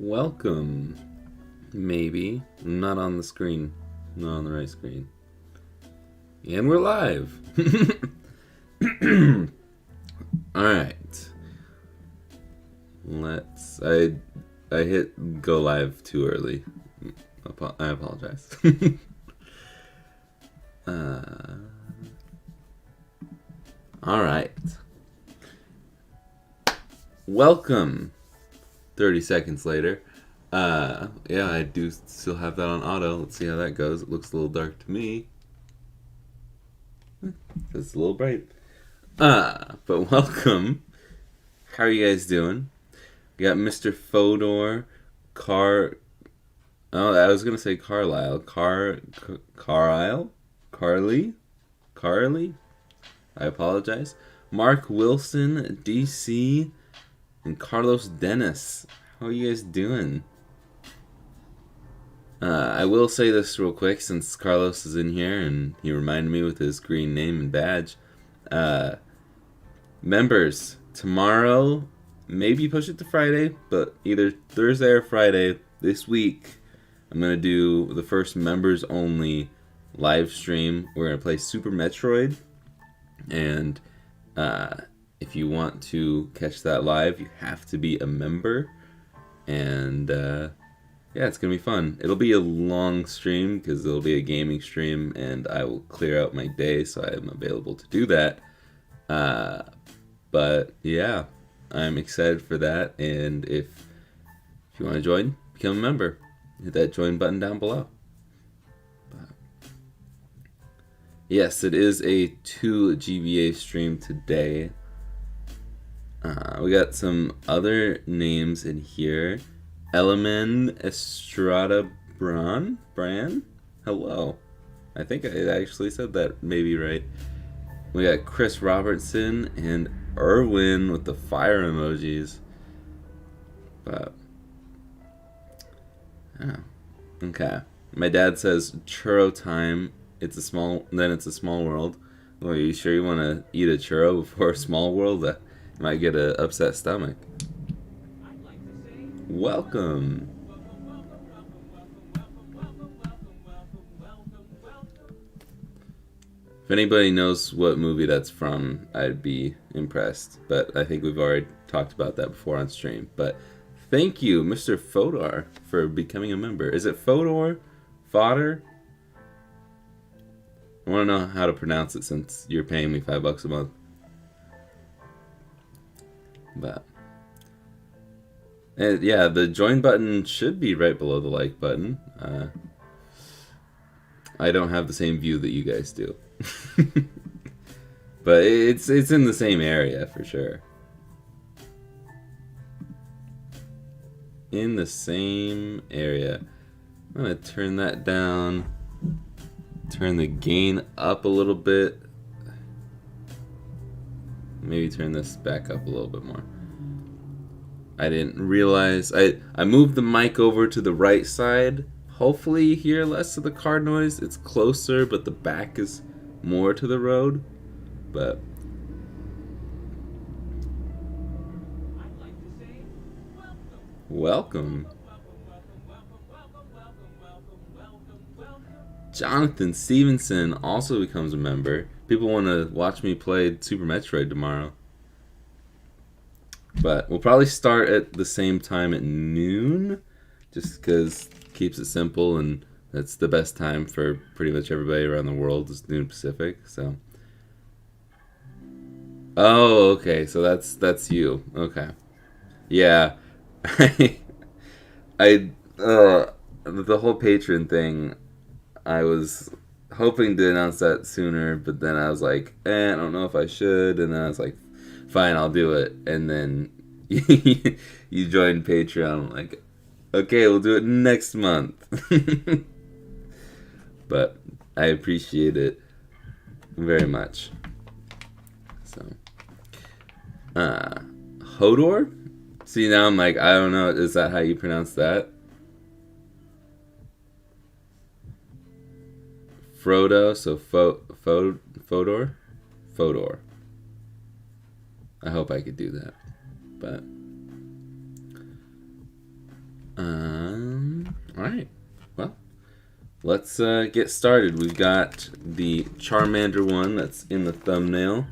Welcome. Maybe. Not on the screen. Not on the right screen. And we're live. Alright. I hit go live too early. I apologize. Alright. Welcome. 30 seconds later. Yeah, I do still have that on auto. Let's see how that goes. It looks a little dark to me. It's a little bright. But welcome. How are you guys doing? We got Mr. Fodor, Oh, I was gonna say Carlisle. Carlisle? Carly? I apologize. Mark Wilson, DC, and Carlos Dennis. How are you guys doing? I will say this real quick since Carlos is in here and he reminded me with his green name and badge. Members, tomorrow, maybe push it to Friday, but either Thursday or Friday this week, I'm going to do the first members only live stream. We're going to play Super Metroid. And if you want to catch that live, you have to be a member. And yeah, it's going to be fun. It'll be a long stream because it'll be a gaming stream, and I will clear out my day so I am available to do that. But yeah, I'm excited for that. And if you want to join, become a member. Hit that join button down below. Yes, it is a 2 GBA stream today. We got some other names in here. Elemen Estrada Bran? Hello. I think I actually said that maybe right. We got Chris Robertson and Erwin with the fire emojis. But yeah. Okay. My dad says churro time. It's a small world. Well, are you sure you want to eat a churro before a small world? That might get an upset stomach. Welcome. If anybody knows what movie that's from, I'd be impressed. But I think we've already talked about that before on stream. But thank you, Mr. Fodor, for becoming a member. Is it Fodor? Fodder? I want to know how to pronounce it since you're paying me $5 a month. But yeah, the join button should be right below the like button. I don't have the same view that you guys do. But it's in the same area for sure. In the same area. I'm going to turn that down. Turn the gain up a little bit. Maybe turn this back up a little bit more. I didn't realize. I moved the mic over to the right side. Hopefully you hear less of the car noise. It's closer, but the back is more to the road. But welcome. Jonathan Stevenson also becomes a member. People want to watch me play Super Metroid tomorrow. But we'll probably start at the same time at noon, just because it keeps it simple, and that's the best time for pretty much everybody around the world is noon Pacific. So, oh, okay, so that's you. Okay, yeah, I the whole patron thing. I was hoping to announce that sooner, but then I was like, I don't know if I should, and then I was like, fine, I'll do it. And then you joined Patreon. I'm like, okay, we'll do it next month. But I appreciate it very much. So, Hodor? See, now I'm like, I don't know, is that how you pronounce that? Frodo, so Fodor? Fodor. I hope I could do that. But let's get started. We've got the Charmander one that's in the thumbnail.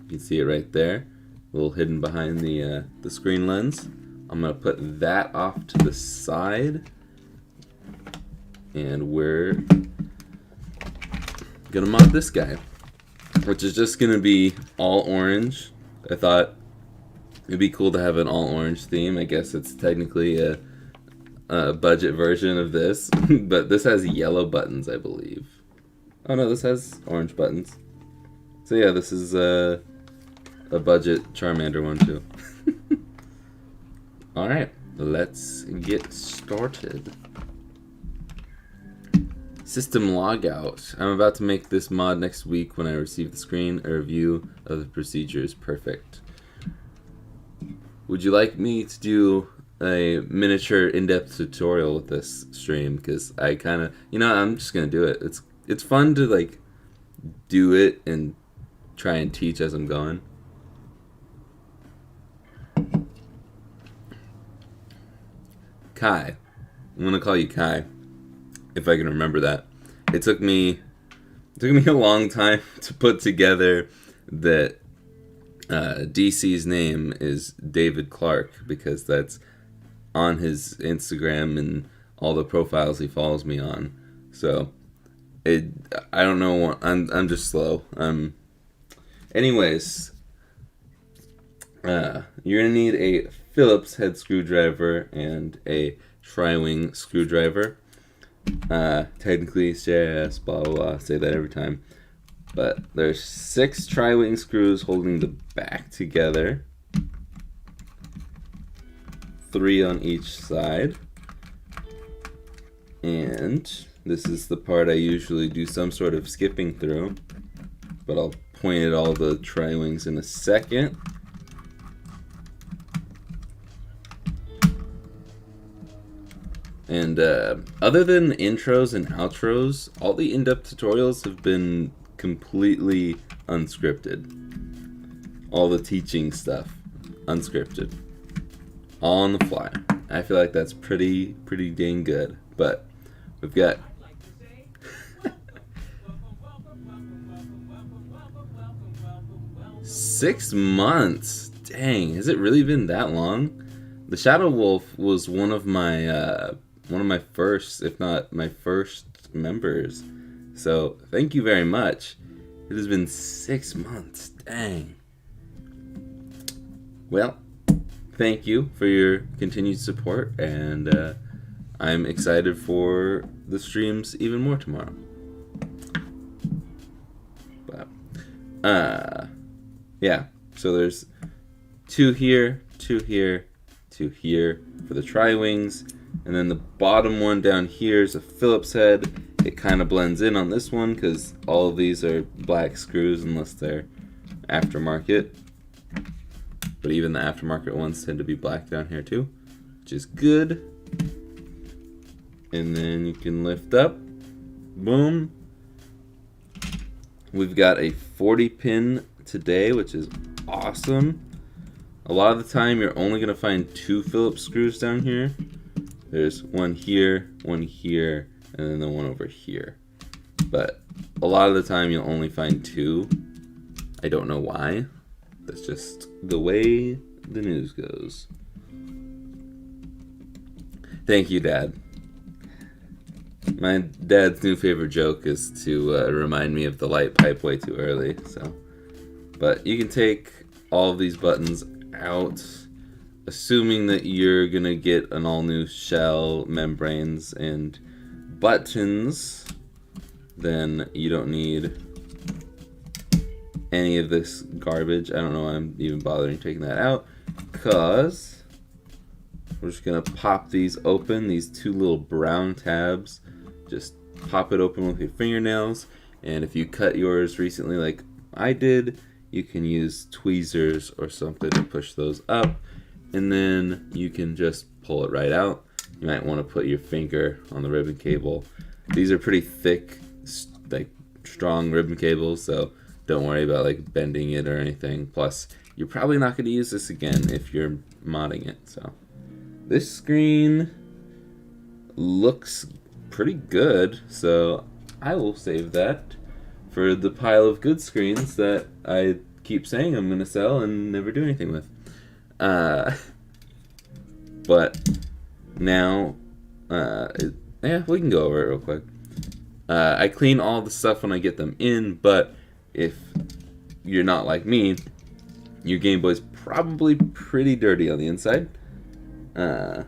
You can see it right there, a little hidden behind the screen lens. I'm gonna put that off to the side, and we're gonna mod this guy, which is just gonna be all orange. I thought it'd be cool to have an all orange theme. I guess it's technically a budget version of this, but this has yellow buttons, I believe. Oh no, this has orange buttons. So yeah, this is a budget Charmander one too. Alright, let's get started. System logout. I'm about to make this mod next week when I receive the screen. A review of the procedure is perfect. Would you like me to do a miniature in-depth tutorial with this stream? Because I kind of, I'm just gonna do it. It's fun to like do it and try and teach as I'm going. Kai. I'm gonna call you Kai, if I can remember that. It took me a long time to put together that DC's name is David Clark, because that's on his Instagram and all the profiles he follows me on. So I don't know. I'm just slow. Anyways, you're gonna need a Phillips head screwdriver and a tri-wing screwdriver. Technically, yes, blah blah blah. Say that every time. But there's 6 tri-wing screws holding the back together. 3 on each side. And this is the part I usually do some sort of skipping through, but I'll point at all the tri-wings in a second. And other than intros and outros, all the in-depth tutorials have been completely unscripted. All the teaching stuff, unscripted. All on the fly. I feel like that's pretty dang good. But we've got six months. Dang, has it really been that long? The Shadow Wolf was one of my first, if not my first members. So thank you very much. It has been 6 months. Dang. Well, thank you for your continued support, and I'm excited for the streams even more tomorrow. But yeah. So there's 2 here, 2 here, 2 here for the tri-wings, and then the bottom one down here is a Phillips head. It kind of blends in on this one because all of these are black screws unless they're aftermarket. But even the aftermarket ones tend to be black down here too, which is good. And then you can lift up. Boom. We've got a 40 pin today, which is awesome. A lot of the time you're only going to find 2 Phillips screws down here. There's one here, and then the one over here. But a lot of the time you'll only find 2. I don't know why. That's just the way the news goes. Thank you, Dad. My dad's new favorite joke is to remind me of the light pipe way too early. So, but you can take all of these buttons out, assuming that you're gonna get an all new shell, membranes, and buttons. Then you don't need any of this garbage. I don't know why I'm even bothering taking that out, because we're just gonna pop these open, these 2 little brown tabs. Just pop it open with your fingernails, and if you cut yours recently like I did, you can use tweezers or something to push those up, and then you can just pull it right out. You might want to put your finger on the ribbon cable. These are pretty thick, like strong ribbon cables, so don't worry about like bending it or anything. Plus, you're probably not going to use this again if you're modding it. So this screen looks pretty good, so I will save that for the pile of good screens that I keep saying I'm going to sell and never do anything with. But now, we can go over it real quick. I clean all the stuff when I get them in, but if you're not like me, your Game Boy's probably pretty dirty on the inside. I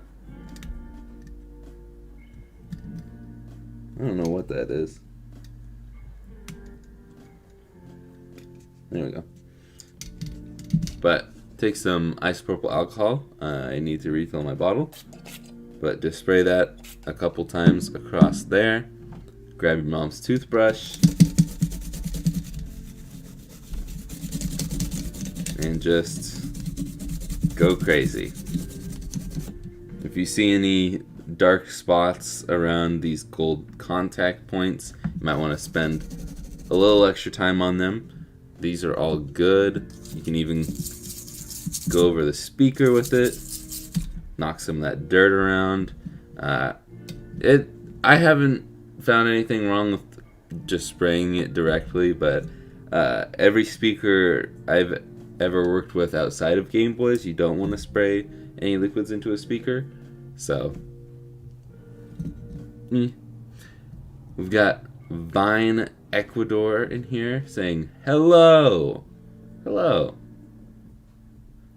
don't know what that is. There we go. But take some isopropyl alcohol. I need to refill my bottle. But just spray that a couple times across there. Grab your mom's toothbrush. And just go crazy. If you see any dark spots around these gold contact points, you might want to spend a little extra time on them. These are all good. You can even go over the speaker with it, knock some of that dirt around. I haven't found anything wrong with just spraying it directly, but every speaker I've ever worked with outside of Game Boys, you don't want to spray any liquids into a speaker. So we've got Vine Ecuador in here saying hello.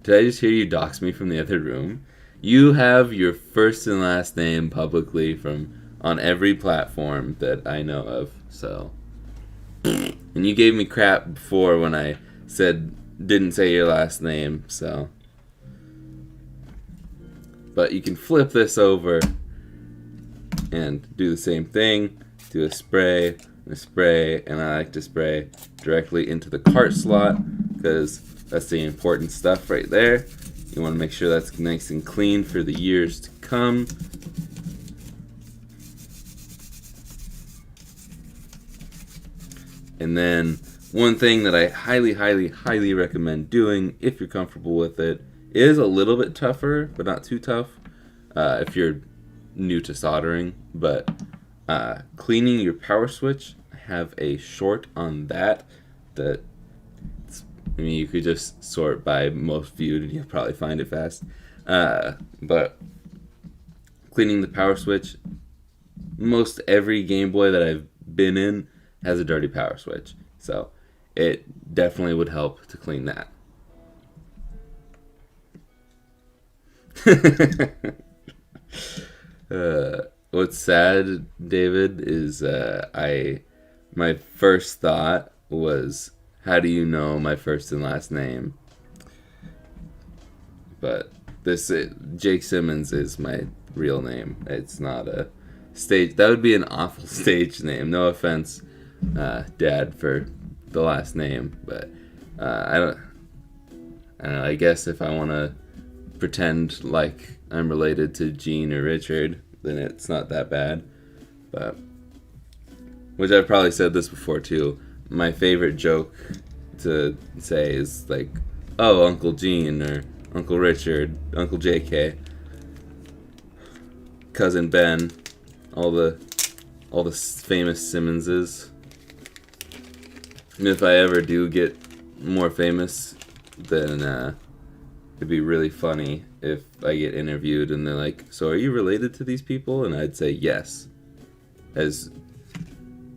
Did I just hear you dox me from the other room? You have your first and last name publicly on every platform that I know of. So, and you gave me crap before when I didn't say your last name. So, but you can flip this over and do the same thing. Do a spray, and I like to spray directly into the cart slot because that's the important stuff right there. You want to make sure that's nice and clean for the years to come. And then one thing that I highly recommend doing, if you're comfortable with it, is a little bit tougher, but not too tough if you're new to soldering. But cleaning your power switch, I have a short on that. You could just sort by most viewed and you'll probably find it fast. But cleaning the power switch, most every Game Boy that I've been in has a dirty power switch. So it definitely would help to clean that. What's sad, David, is my first thought was, how do you know my first and last name? But Jake Simmons is my real name. It's not a stage. That would be an awful stage name. No offense, Dad, for the last name, but I don't know. I guess if I want to pretend like I'm related to Gene or Richard, then it's not that bad. But which I've probably said this before too. My favorite joke to say is like, "Oh, Uncle Gene," or "Uncle Richard," "Uncle JK," "Cousin Ben," all the famous Simmonses. And if I ever do get more famous, then it'd be really funny if I get interviewed and they're like, "So are you related to these people?" And I'd say yes, as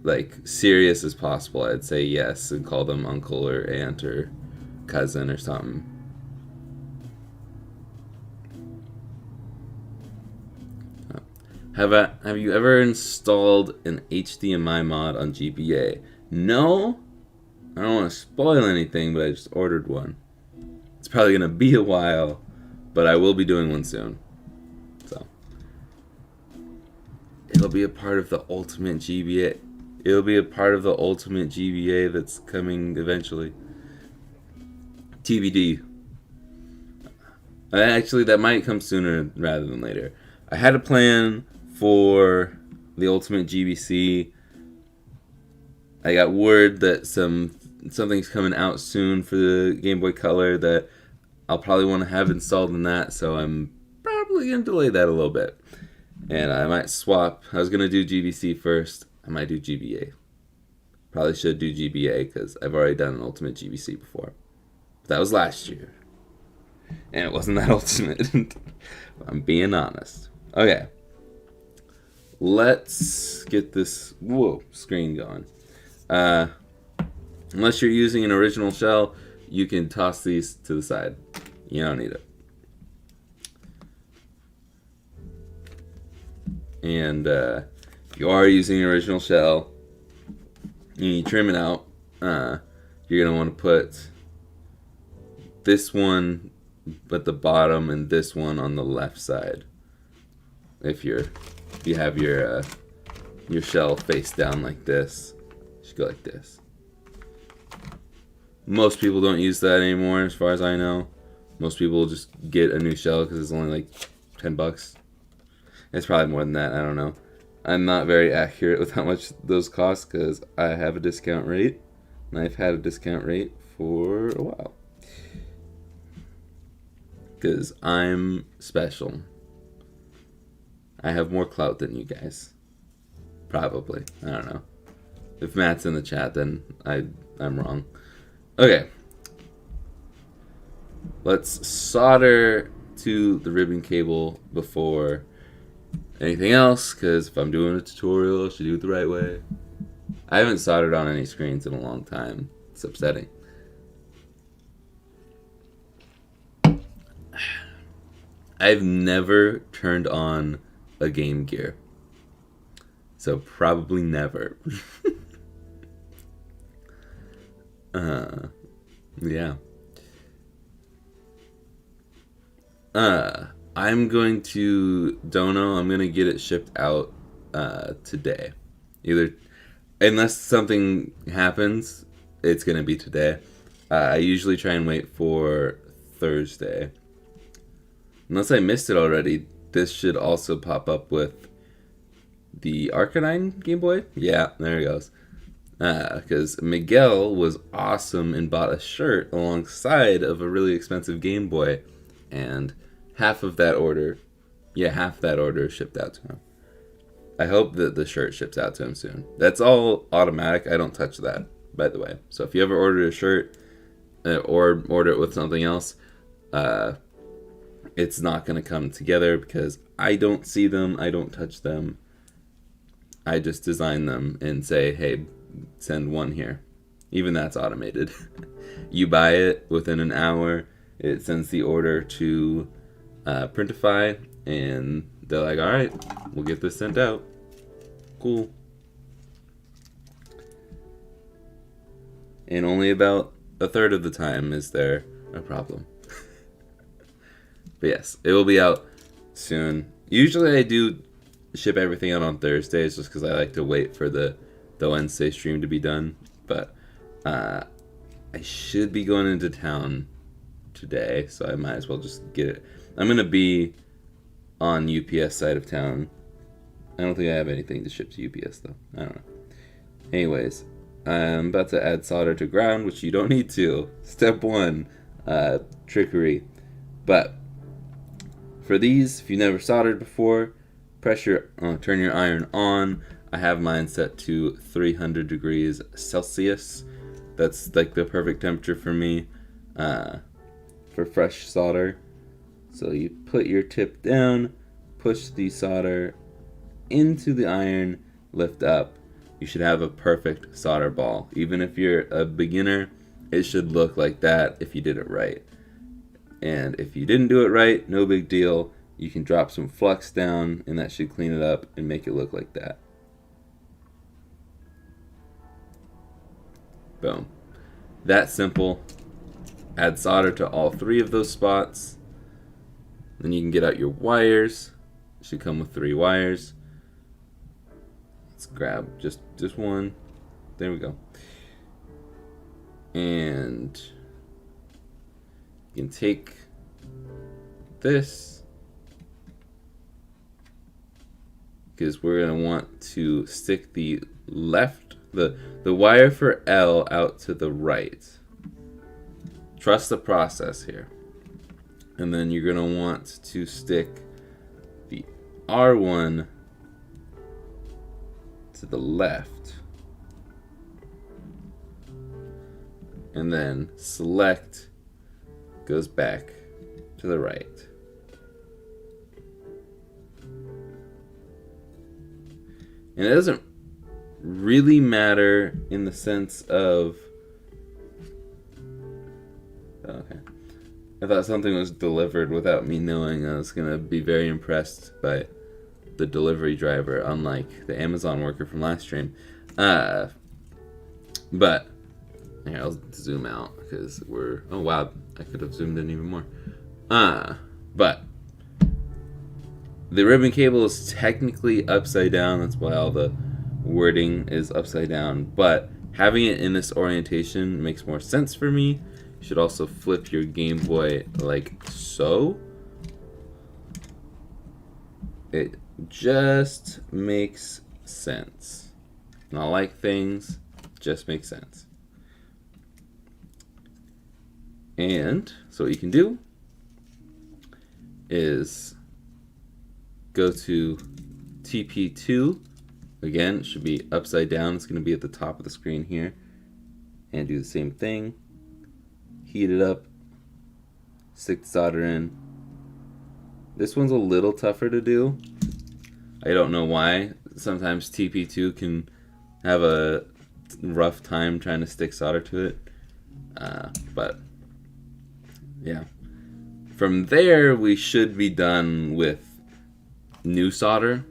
like serious as possible. I'd say yes and call them uncle or aunt or cousin or something. Have you ever installed an HDMI mod on GBA? No, I don't want to spoil anything, but I just ordered one. It's probably gonna be a while, but I will be doing one soon. So it'll be a part of the ultimate GBA. It'll be a part of the ultimate GBA that's coming eventually. TBD. Actually, that might come sooner rather than later. I had a plan for the ultimate GBC. I got word that something's coming out soon for the Game Boy Color that I'll probably want to have installed in that, so I'm probably going to delay that a little bit. And I might swap. I was going to do GBC first. I might do GBA. Probably should do GBA because I've already done an Ultimate GBC before. But that was last year. And it wasn't that ultimate. I'm being honest. Okay. Let's get this screen going. Unless you're using an original shell, you can toss these to the side. You don't need it. And if you are using an original shell and you trim it out, you're going to want to put this one at the bottom and this one on the left side. If you have your shell face down like this, you should go like this. Most people don't use that anymore, as far as I know. Most people just get a new shell because it's only like $10. It's probably more than that. I don't know. I'm not very accurate with how much those cost because I have a discount rate, and I've had a discount rate for a while. Because I'm special. I have more clout than you guys. Probably. I don't know. If Matt's in the chat, then I'm wrong. Okay. Let's solder to the ribbon cable before anything else, because if I'm doing a tutorial, I should do it the right way. I haven't soldered on any screens in a long time. It's upsetting. I've never turned on a Game Gear. So probably never. Yeah. I'm going to Dono. I'm going to get it shipped out today. Unless something happens, it's going to be today. I usually try and wait for Thursday. Unless I missed it already, this should also pop up with the Arcanine Game Boy. Yeah, there it goes. Because Miguel was awesome and bought a shirt alongside of a really expensive Game Boy. And half that order shipped out to him. I hope that the shirt ships out to him soon. That's all automatic. I don't touch that, by the way. So if you ever order a shirt or order it with something else, it's not going to come together because I don't see them. I don't touch them. I just design them and say, hey, send one here. Even that's automated. You buy it within an hour. It sends the order to Printify, and they're like, all right, we'll get this sent out. Cool. And only about a third of the time is there a problem. But yes, it will be out soon. Usually I do ship everything out on Thursdays just because I like to wait for the Wednesday stream to be done. But I should be going into town today, so I might as well just get it. I'm going to be on UPS side of town. I don't think I have anything to ship to UPS, though. I don't know. Anyways, I'm about to add solder to ground, which you don't need to. Step 1, trickery. But for these, if you've never soldered before, turn your iron on. I have mine set to 300 degrees Celsius. That's like the perfect temperature for me for fresh solder. So you put your tip down, push the solder into the iron, lift up. You should have a perfect solder ball. Even if you're a beginner, it should look like that if you did it right. And if you didn't do it right, no big deal. You can drop some flux down and that should clean it up and make it look like that. Boom. That simple. Add solder to all 3 of those spots. Then you can get out your wires. It should come with 3 wires. Let's grab just one. There we go. And you can take this, because we're going to want to stick the wire for L out to the right. Trust the process here. And then you're going to want to stick the R1 to the left. And then select goes back to the right. And it doesn't really matter in the sense of... Okay. I thought something was delivered without me knowing. I was going to be very impressed by the delivery driver, unlike the Amazon worker from last stream. But, here, I'll zoom out because we're... Oh, wow. I could have zoomed in even more. But the ribbon cable is technically upside down. That's why all the wording is upside down. But having it in this orientation makes more sense for me. You should also flip your Game Boy like so. It just makes sense. Not like things, just makes sense. And so what you can do is go to TP2. Again, it should be upside down. It's going to be at the top of the screen here. And do the same thing. Heat it up. Stick the solder in. This one's a little tougher to do. I don't know why. Sometimes TP2 can have a rough time trying to stick solder to it. But yeah. From there, we should be done with new solder.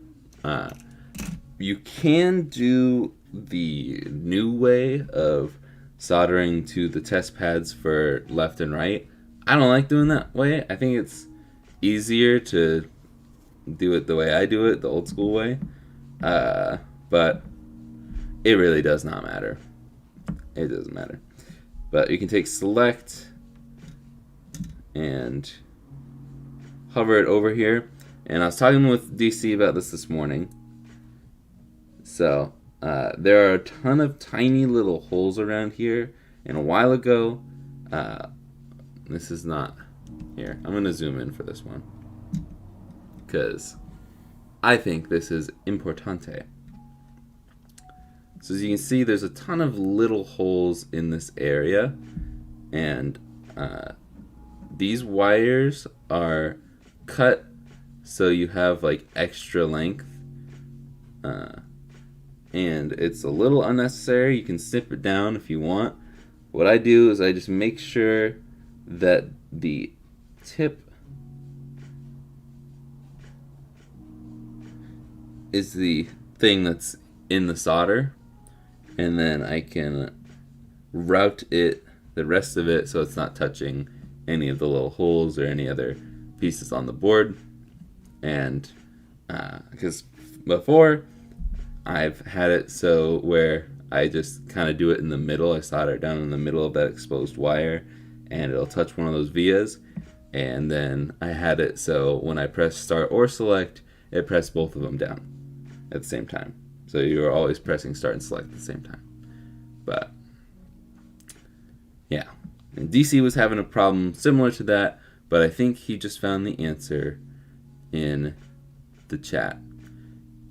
You can do the new way of soldering to the test pads for left and right. I don't like doing that way. I think it's easier to do it the way I do it, the old school way. But it really does not matter. It doesn't matter. But you can take select and hover it over here. And I was talking with DC about this morning. So there are a ton of tiny little holes around here. And a while ago, this is not here. I'm going to zoom in for this one, because I think this is importante. So as you can see, there's a ton of little holes in this area. And these wires are cut so you have like extra length. And it's a little unnecessary. You can snip it down if you want. What I do is I just make sure that the tip is the thing that's in the solder, and then I can route it, the rest of it, so it's not touching any of the little holes or any other pieces on the board. And because before I've had it so where I just kind of do it in the middle. I solder it down in the middle of that exposed wire, and it'll touch one of those vias. And then I had it so when I press start or select, it pressed both of them down at the same time. So you're always pressing start and select at the same time. But yeah, and DC was having a problem similar to that, but I think he just found the answer in the chat.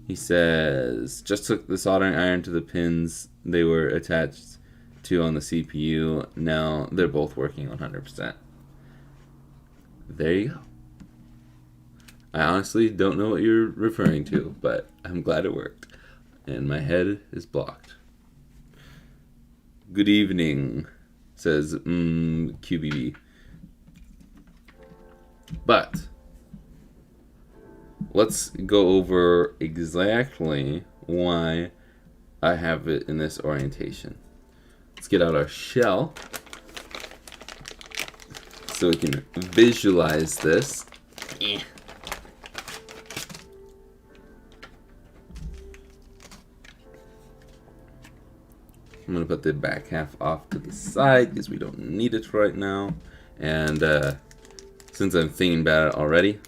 He says, just took the soldering iron to the pins they were attached to on the CPU. Now they're both working 100%. There you go. I honestly don't know what you're referring to, but I'm glad it worked. And my head is blocked. Good evening, says QBB. But let's go over exactly why I have it in this orientation. Let's get out our shell so we can visualize this. I'm going to put the back half off to the side because we don't need it right now. And since I'm thinking about it already,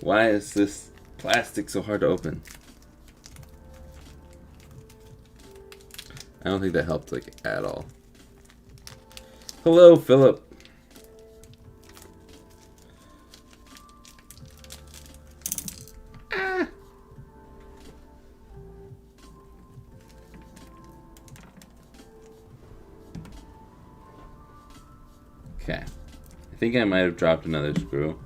why is this plastic so hard to open? I don't think that helped like at all. Hello, Philip. Ah. Okay. I think I might have dropped another screw.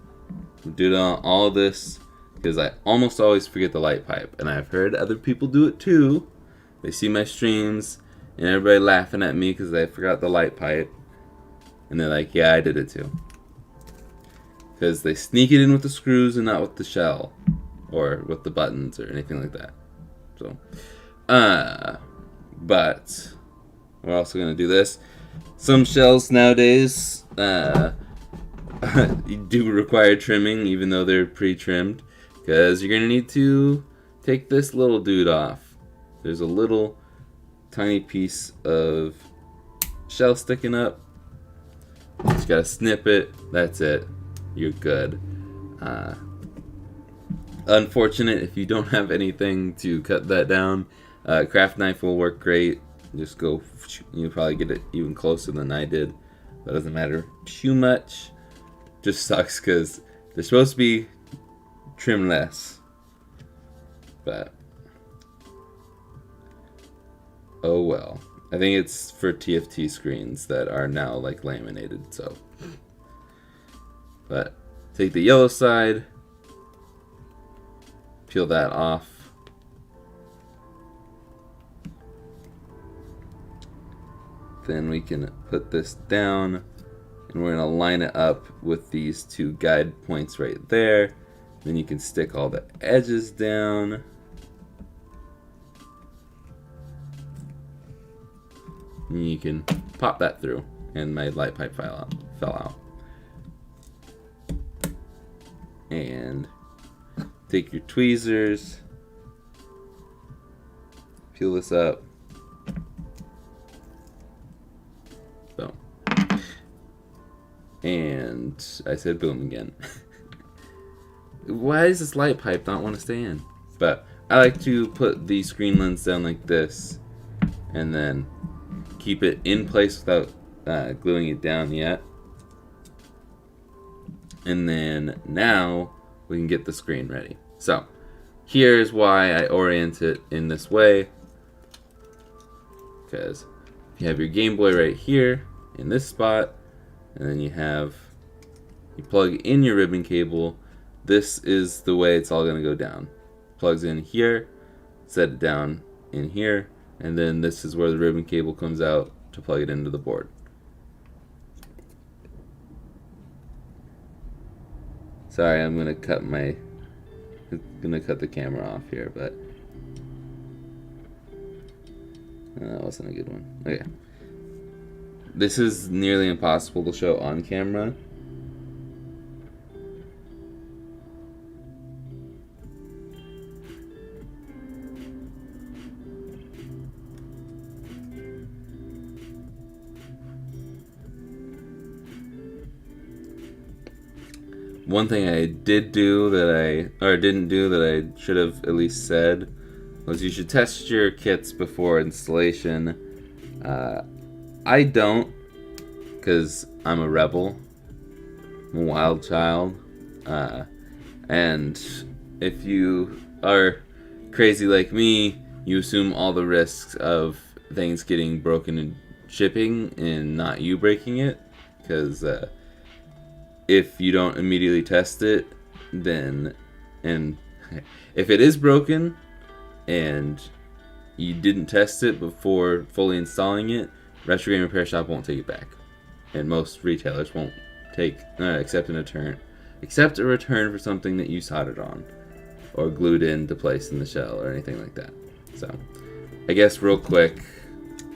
Due to all this, because I almost always forget the light pipe, and I've heard other people do it too. They see my streams, and everybody laughing at me because I forgot the light pipe, and they're like, "Yeah, I did it too." Because they sneak it in with the screws and not with the shell, or with the buttons or anything like that. So, but we're also gonna do this. Some shells nowadays, you do require trimming, even though they're pre-trimmed, because you're gonna need to take this little dude off. There's a little tiny piece of shell sticking up. Just gotta snip it. That's it. You're good. Unfortunate if you don't have anything to cut that down. Craft knife will work great. Just go. You'll probably get it even closer than I did. That doesn't matter too much. Just sucks because they're supposed to be trim less, but oh well. I think it's for TFT screens that are now like laminated. So, but take the yellow side, peel that off. Then we can put this down. And we're going to line it up with these two guide points right there. Then you can stick all the edges down. And you can pop that through. And my light pipe fell out. And take your tweezers. Peel this up. Boom. And I said boom again. Why does this light pipe not want to stay in? But I like to put the screen lens down like this and then keep it in place without gluing it down yet. And then now we can get the screen ready. So here's why I orient it in this way. Because you have your Game Boy right here in this spot. And then you plug in your ribbon cable. This is the way it's all going to go down. Plugs in here, set it down in here, and then this is where the ribbon cable comes out to plug it into the board. Sorry, I'm going to cut the camera off here, but that wasn't a good one. Okay. This is nearly impossible to show on camera. One thing I didn't do that I should have at least said was you should test your kits before installation. I don't, because I'm a rebel. I'm a wild child. And if you are crazy like me, you assume all the risks of things getting broken and shipping and not you breaking it. Because if you don't immediately test it, then, and if it is broken and you didn't test it before fully installing it, Retro Game Repair Shop won't take it back, and most retailers won't accept a return for something that you soldered on or glued into place in the shell or anything like that. So, I guess real quick,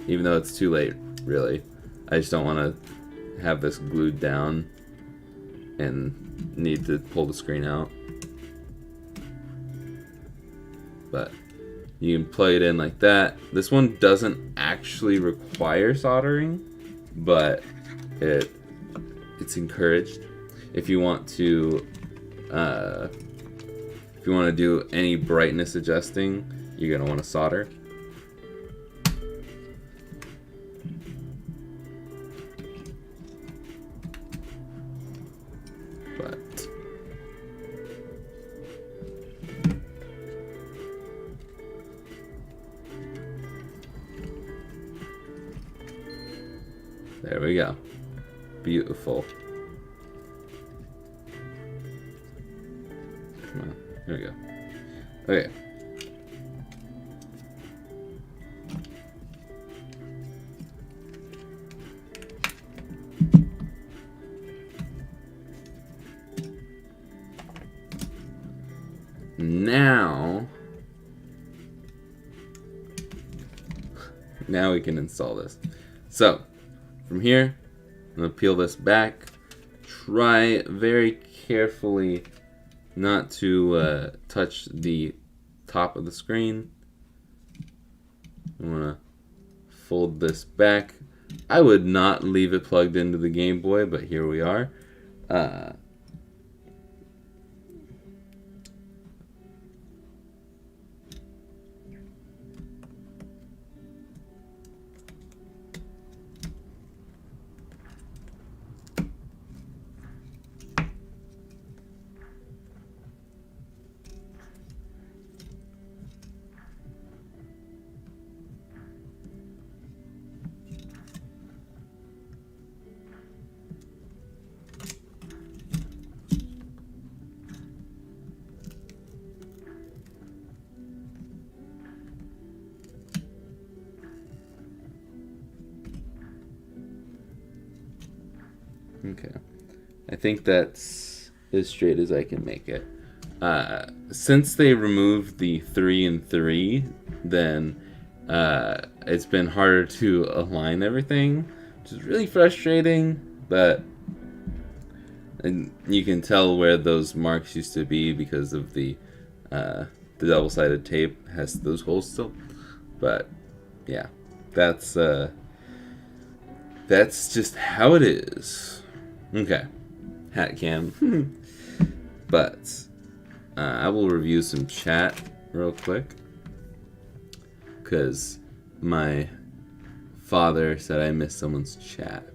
even though it's too late, really, I just don't want to have this glued down and need to pull the screen out. But you can plug it in like that. This one doesn't actually require soldering, but it's encouraged. If you want to do any brightness adjusting, you're gonna want to solder. There we go. Beautiful. Come on. There we go. Okay. Now we can install this. So from here, I'm gonna peel this back. Try very carefully not to touch the top of the screen. I'm gonna fold this back. I would not leave it plugged into the Game Boy, but here we are. Okay, I think that's as straight as I can make it. Since they removed the 3 and 3, then it's been harder to align everything, which is really frustrating, but you can tell where those marks used to be because of the double-sided tape has those holes still. But yeah, that's just how it is. Okay, hat cam. But I will review some chat real quick because my father said I missed someone's chat.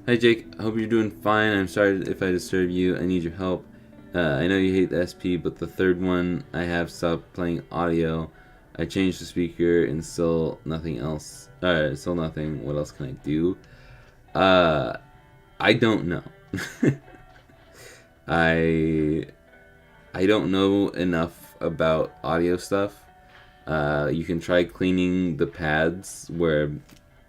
Hi Jake, I hope you're doing fine. I'm sorry if I disturb you. I need your help. I know you hate the SP, but the third one I have stopped playing audio. I changed the speaker and still nothing else. Still nothing. What else can I do? I don't know. I don't know enough about audio stuff. You can try cleaning the pads where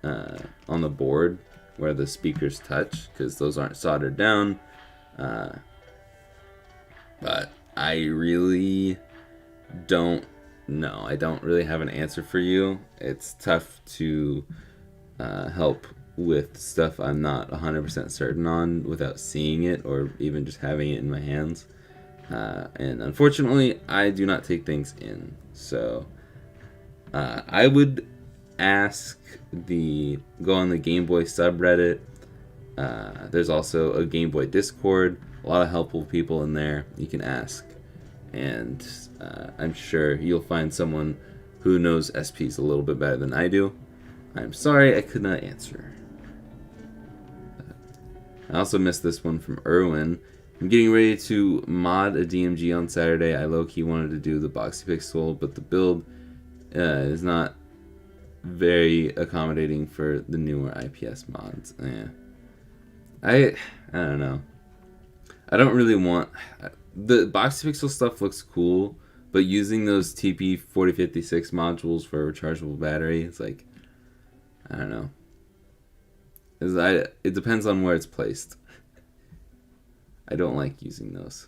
on the board where the speakers touch, because those aren't soldered down. But I really don't know. I don't really have an answer for you. It's tough to help with stuff I'm not 100% certain on without seeing it or even just having it in my hands. And unfortunately, I do not take things in. So I would go on the Game Boy subreddit. There's also a Game Boy Discord. A lot of helpful people in there you can ask. And I'm sure you'll find someone who knows SPs a little bit better than I do. I'm sorry I could not answer. I also missed this one from Erwin. I'm getting ready to mod a DMG on Saturday. I low-key wanted to do the Boxy Pixel, but the build is not very accommodating for the newer IPS mods. Yeah. I don't know. I don't really want... The Boxy Pixel stuff looks cool, but using those TP4056 modules for a rechargeable battery, it's like... I don't know. It depends on where it's placed. I don't like using those.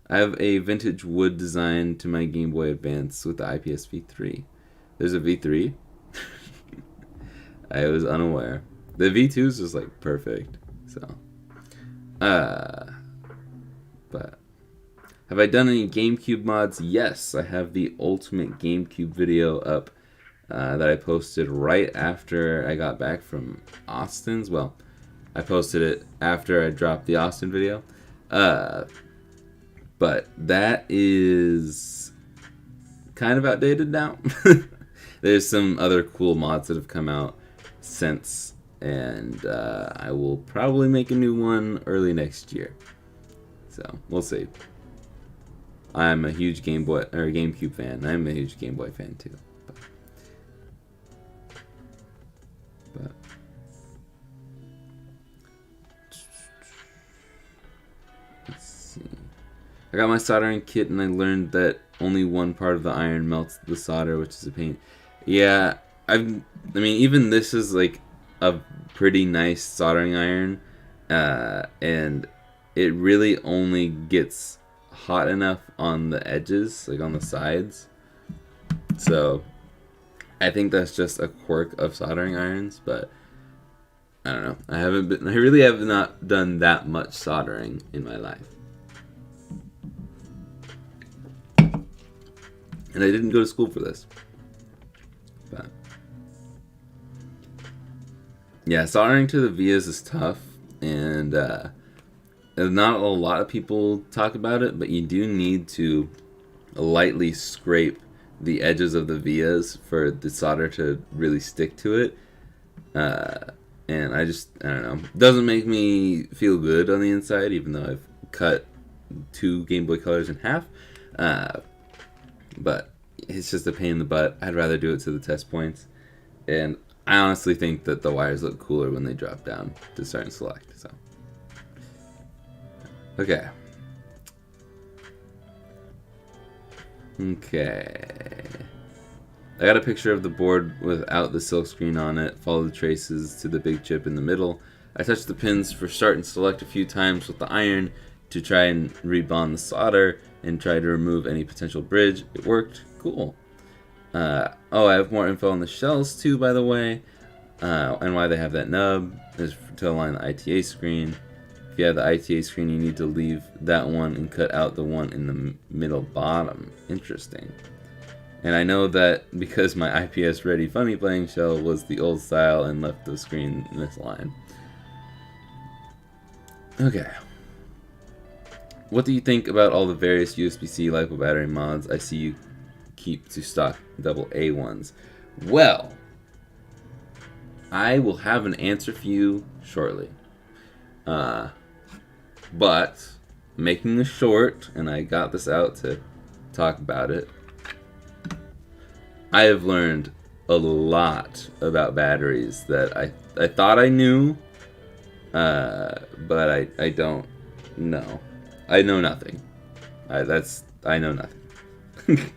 I have a vintage wood design to my Game Boy Advance with the IPS V3. There's a V3? I was unaware. The V2 is just like perfect. So, but have I done any GameCube mods? Yes, I have the ultimate GameCube video up that I posted right after I got back from Austin's. Well, I posted it after I dropped the Austin video. But that is kind of outdated now. There's some other cool mods that have come out since, and I will probably make a new one early next year. So we'll see. I'm a huge GameCube fan. I'm a huge Game Boy fan too. But I got my soldering kit and I learned that only one part of the iron melts the solder, which is a pain. Yeah, I mean, even this is like a pretty nice soldering iron, and it really only gets hot enough on the edges, like on the sides. So I think that's just a quirk of soldering irons, but I don't know. I really have not done that much soldering in my life. And I didn't go to school for this. But yeah, soldering to the vias is tough, and not a lot of people talk about it, but you do need to lightly scrape the edges of the vias for the solder to really stick to it. And I don't know. It doesn't make me feel good on the inside, even though I've cut 2 Game Boy Colors in half. But it's just a pain in the butt. I'd rather do it to the test points. And I honestly think that the wires look cooler when they drop down to start and select. So, okay. I got a picture of the board without the silk screen on it. Follow the traces to the big chip in the middle. I touched the pins for start and select a few times with the iron to try and rebond the solder and try to remove any potential bridge. It worked. Cool. I have more info on the shells too, by the way, and why they have that nub is to align the ITA screen. If you have the ITA screen, you need to leave that one and cut out the one in the middle bottom. Interesting. And I know that because my IPS Ready Funny Playing shell was the old style and left the screen misaligned. Okay. What do you think about all the various USB-C LiPo battery mods I see you keep to stock AA ones? Well, I will have an answer for you shortly. But making this short, and I got this out to talk about it, I have learned a lot about batteries that I thought I knew, but I don't know. I know nothing. I know nothing.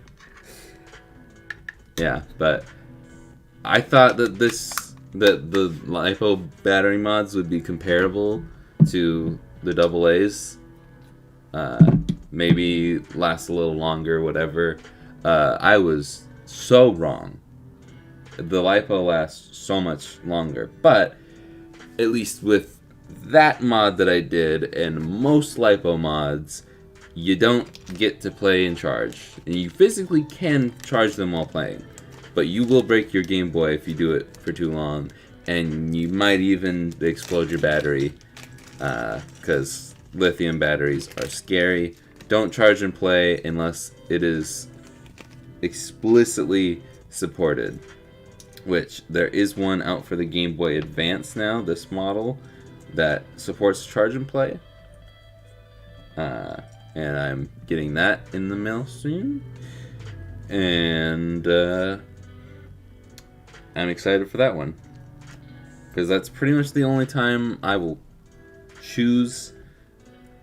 Yeah, but I thought that the LiPo battery mods would be comparable to the AA's. Maybe last a little longer, whatever. I was so wrong. The LiPo lasts so much longer, but at least with that mod that I did and most LiPo mods, you don't get to play and charge. And you physically can charge them while playing, but you will break your Game Boy if you do it for too long, and you might even explode your battery, because lithium batteries are scary. Don't charge and play unless it is explicitly supported, which there is one out for the Game Boy Advance now, this model, that supports charge and play. And I'm getting that in the mail soon. And I'm excited for that one, because that's pretty much the only time I will choose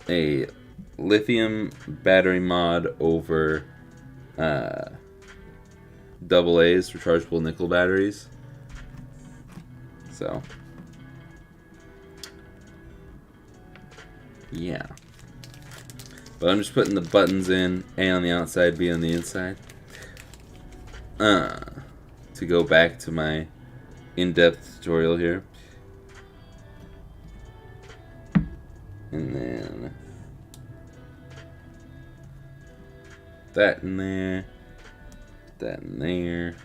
a lithium battery mod over AA's rechargeable nickel batteries. So yeah, but I'm just putting the buttons in, A on the outside, B on the inside, to go back to my in-depth tutorial here. And then that in there, that in there,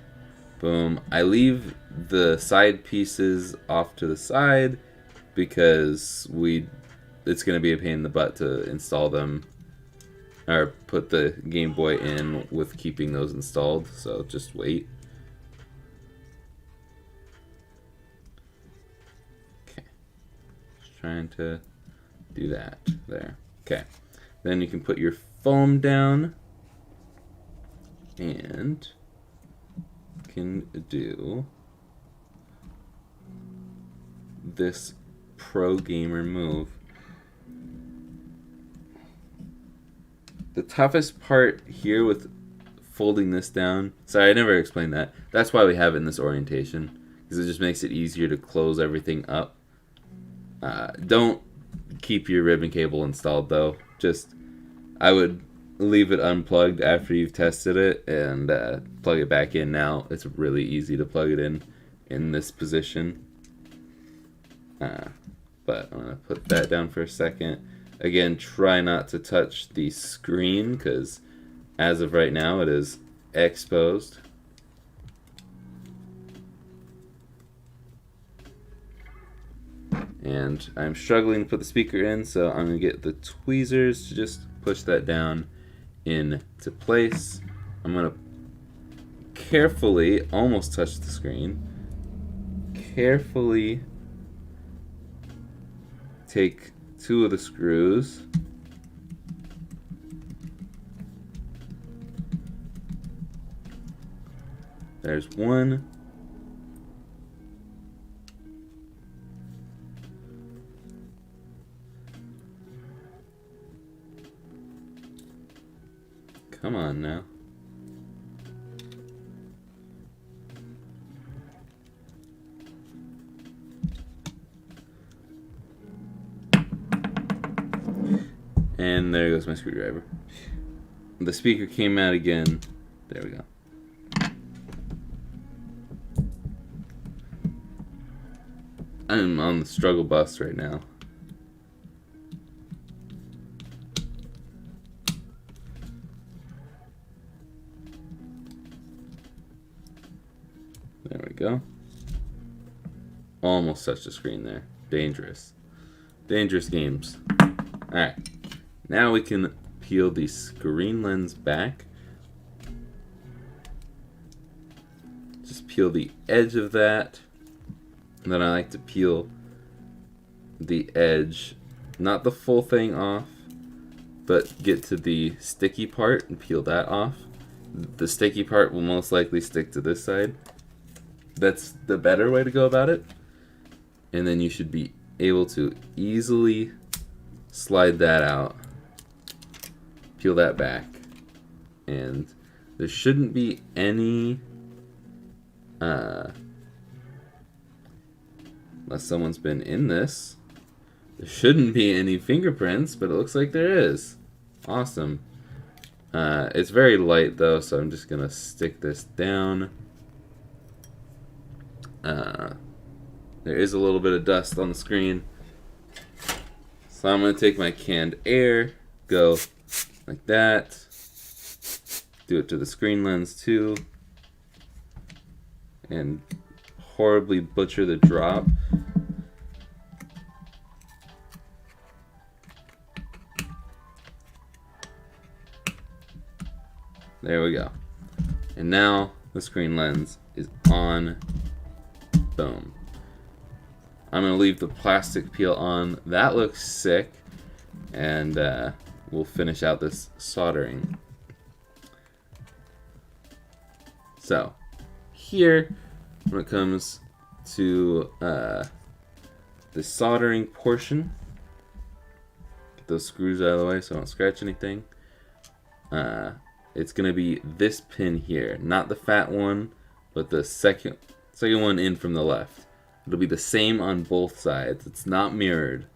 boom. I leave the side pieces off to the side because it's going to be a pain in the butt to install them or put the Game Boy in with keeping those installed, so just wait. Okay, just trying to do that there. Okay, then you can put your foam down and can do this pro gamer move. The toughest part here with folding this down, sorry, I never explained that. That's why we have it in this orientation, because it just makes it easier to close everything up. Don't keep your ribbon cable installed though. Just, I would leave it unplugged after you've tested it and plug it back in now. It's really easy to plug it in this position. But I'm going to put that down for a second. Again, try not to touch the screen because as of right now it is exposed. And I'm struggling to put the speaker in, so I'm going to get the tweezers to just push that down into place. I'm going to carefully, almost touch the screen, carefully take two of the screws, there's one, come on now. And there goes my screwdriver. The speaker came out again. There we go. I'm on the struggle bus right now. There we go. Almost touched the screen there. Dangerous. Dangerous games. Alright. Now we can peel the screen lens back. Just peel the edge of that. And then I like to peel the edge, not the full thing off, but get to the sticky part and peel that off. The sticky part will most likely stick to this side. That's the better way to go about it. And then you should be able to easily slide that out. Peel that back, and there shouldn't be any unless someone's been in this, there shouldn't be any fingerprints, but it looks like there is. Awesome. It's very light though, so I'm just gonna stick this down. There is a little bit of dust on the screen, so I'm gonna take my canned air, go like that. Do it to the screen lens too. And horribly butcher the drop. There we go. And now the screen lens is on. Boom. I'm going to leave the plastic peel on. That looks sick. And we'll finish out this soldering. So, here, when it comes to the soldering portion, get those screws out of the way so I don't scratch anything. It's going to be this pin here, not the fat one, but the second one in from the left. It'll be the same on both sides. It's not mirrored.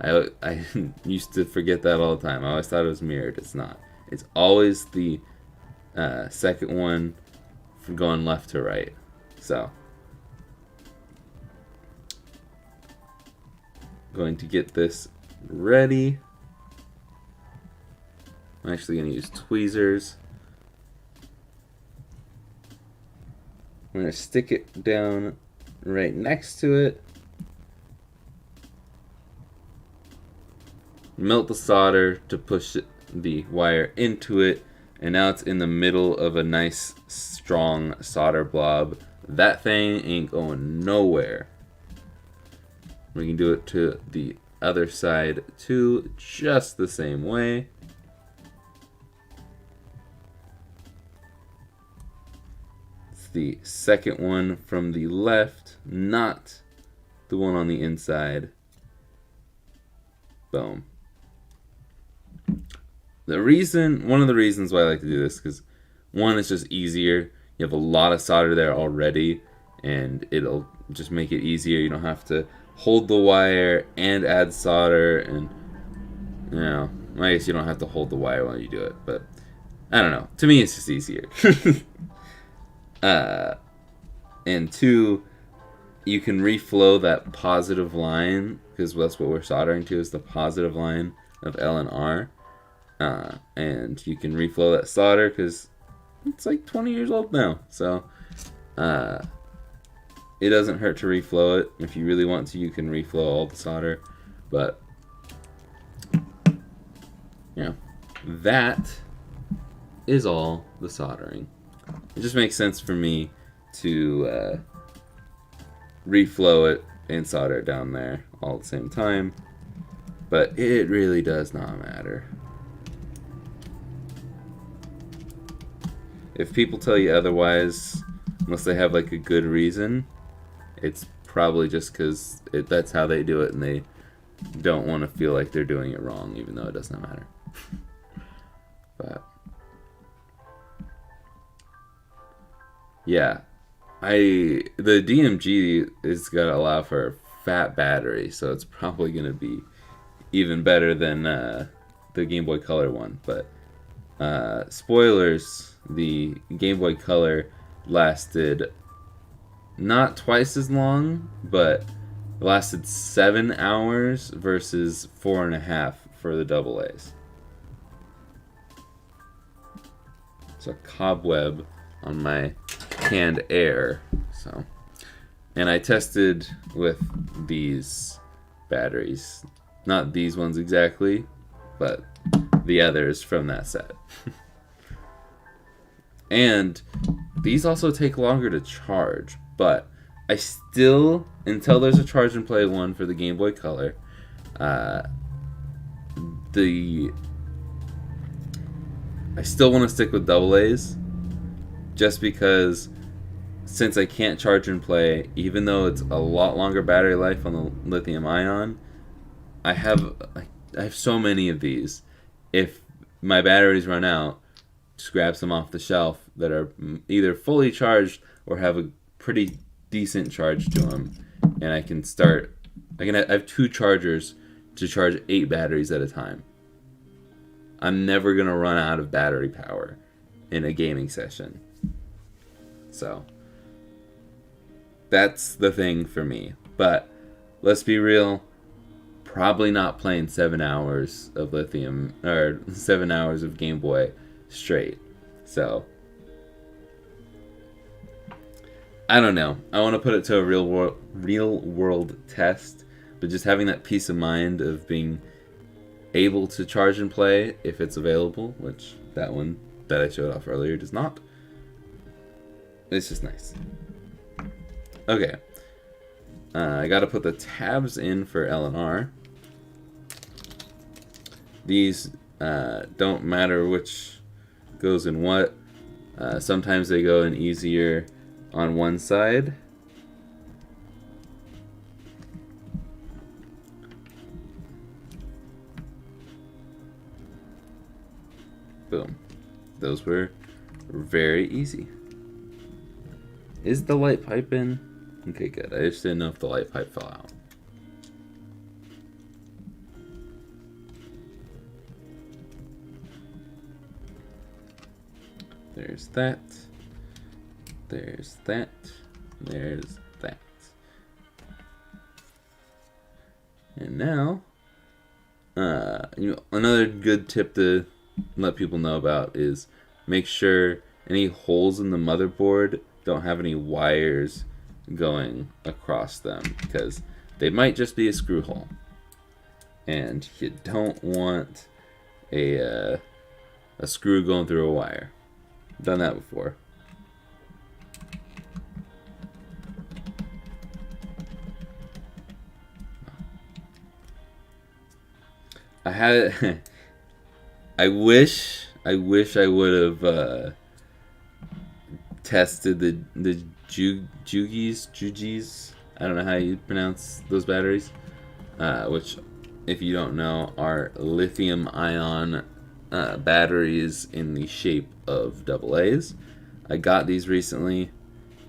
I used to forget that all the time. I always thought it was mirrored. It's not. It's always the second one from going left to right. So, going to get this ready. I'm actually going to use tweezers. I'm going to stick it down right next to it. Melt the solder to push the wire into it, and now it's in the middle of a nice strong solder blob. That thing ain't going nowhere. We can do it to the other side too, just the same way. It's the second one from the left, not the one on the inside. Boom. one of the reasons why I like to do this, because one, it's just easier. You have a lot of solder there already, and it'll just make it easier. You don't have to hold the wire and add solder, and you know, I guess you don't have to hold the wire while you do it, but I don't know. To me, it's just easier. And two, you can reflow that positive line, because that's what we're soldering to, is the positive line of L and R. And you can reflow that solder because it's like 20 years old now. So it doesn't hurt to reflow it. If you really want to, you can reflow all the solder. But yeah, that is all the soldering. It just makes sense for me to reflow it and solder it down there all at the same time. But it really does not matter. If people tell you otherwise, unless they have like a good reason, it's probably just because that's how they do it, and they don't want to feel like they're doing it wrong, even though it does not matter. But yeah, the DMG is gonna allow for a fat battery, so it's probably gonna be even better than the Game Boy Color one. But spoilers. The Game Boy Color lasted not twice as long, but it lasted 7 hours versus 4.5 for the AA's. It's a cobweb on my canned air. So, and I tested with these batteries, not these ones exactly, but the others from that set. And these also take longer to charge, but I still, until there's a charge and play one for the Game Boy Color, I still want to stick with AA's, just because since I can't charge and play, even though it's a lot longer battery life on the lithium ion, I have so many of these. If my batteries run out, just grab some off the shelf that are either fully charged or have a pretty decent charge to them, and I can start. I have 2 chargers to charge 8 batteries at a time. I'm never gonna run out of battery power in a gaming session. So that's the thing for me. But let's be real, probably not playing 7 hours of lithium or 7 hours of Game Boy straight. So I don't know. I want to put it to a real world test, but just having that peace of mind of being able to charge and play if it's available, which that one that I showed off earlier does not. It's just nice. Okay. I got to put the tabs in for L and R. These don't matter which goes in what. Sometimes they go in easier on one side. Boom. Those were very easy. Is the light pipe in? Okay, good. I just didn't know if the light pipe fell out. There's that. There's that. There's that. And now, another good tip to let people know about is make sure any holes in the motherboard don't have any wires going across them, because they might just be a screw hole, and you don't want a screw going through a wire. Done that before. I had I wish I would have tested the Jugies. I don't know how you pronounce those batteries, which, if you don't know, are lithium ion batteries in the shape of AA's. I got these recently,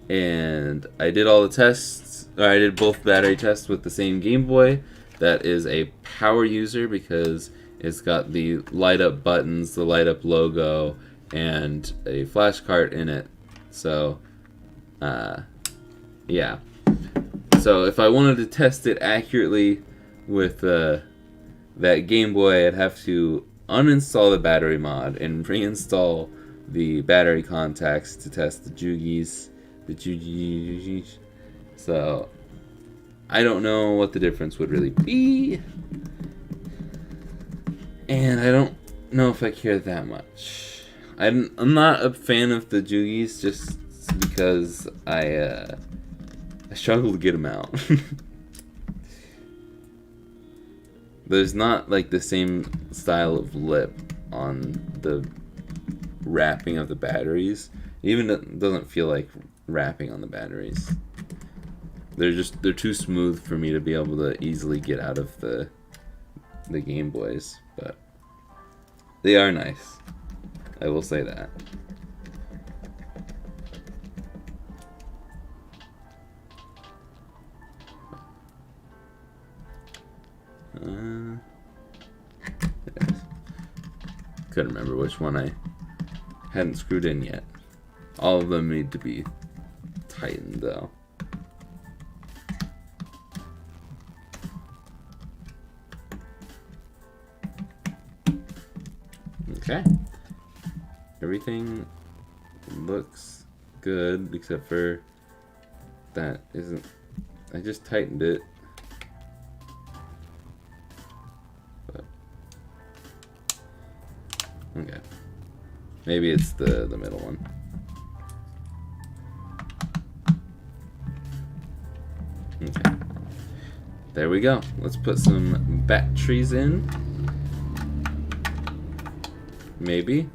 and I did all the tests. Or I did both battery tests with the same Game Boy. That is a power user because it's got the light up buttons, the light up logo, and a flash cart in it. So, yeah. So if I wanted to test it accurately with that Game Boy, I'd have to uninstall the battery mod and reinstall the battery contacts to test the joogies. So I don't know what the difference would really be, and I don't know if I care that much. I'm not a fan of the joogies just because I struggle to get them out. There's not like the same style of lip on the wrapping of the batteries. It even doesn't feel like wrapping on the batteries. They're too smooth for me to be able to easily get out of the Game Boys, but they are nice. I will say that. Couldn't remember which one I hadn't screwed in yet. All of them need to be tightened though. Okay. Everything looks good except for that isn't. I just tightened it. But, okay. Maybe it's the middle one. Okay. There we go. Let's put some batteries in. Maybe.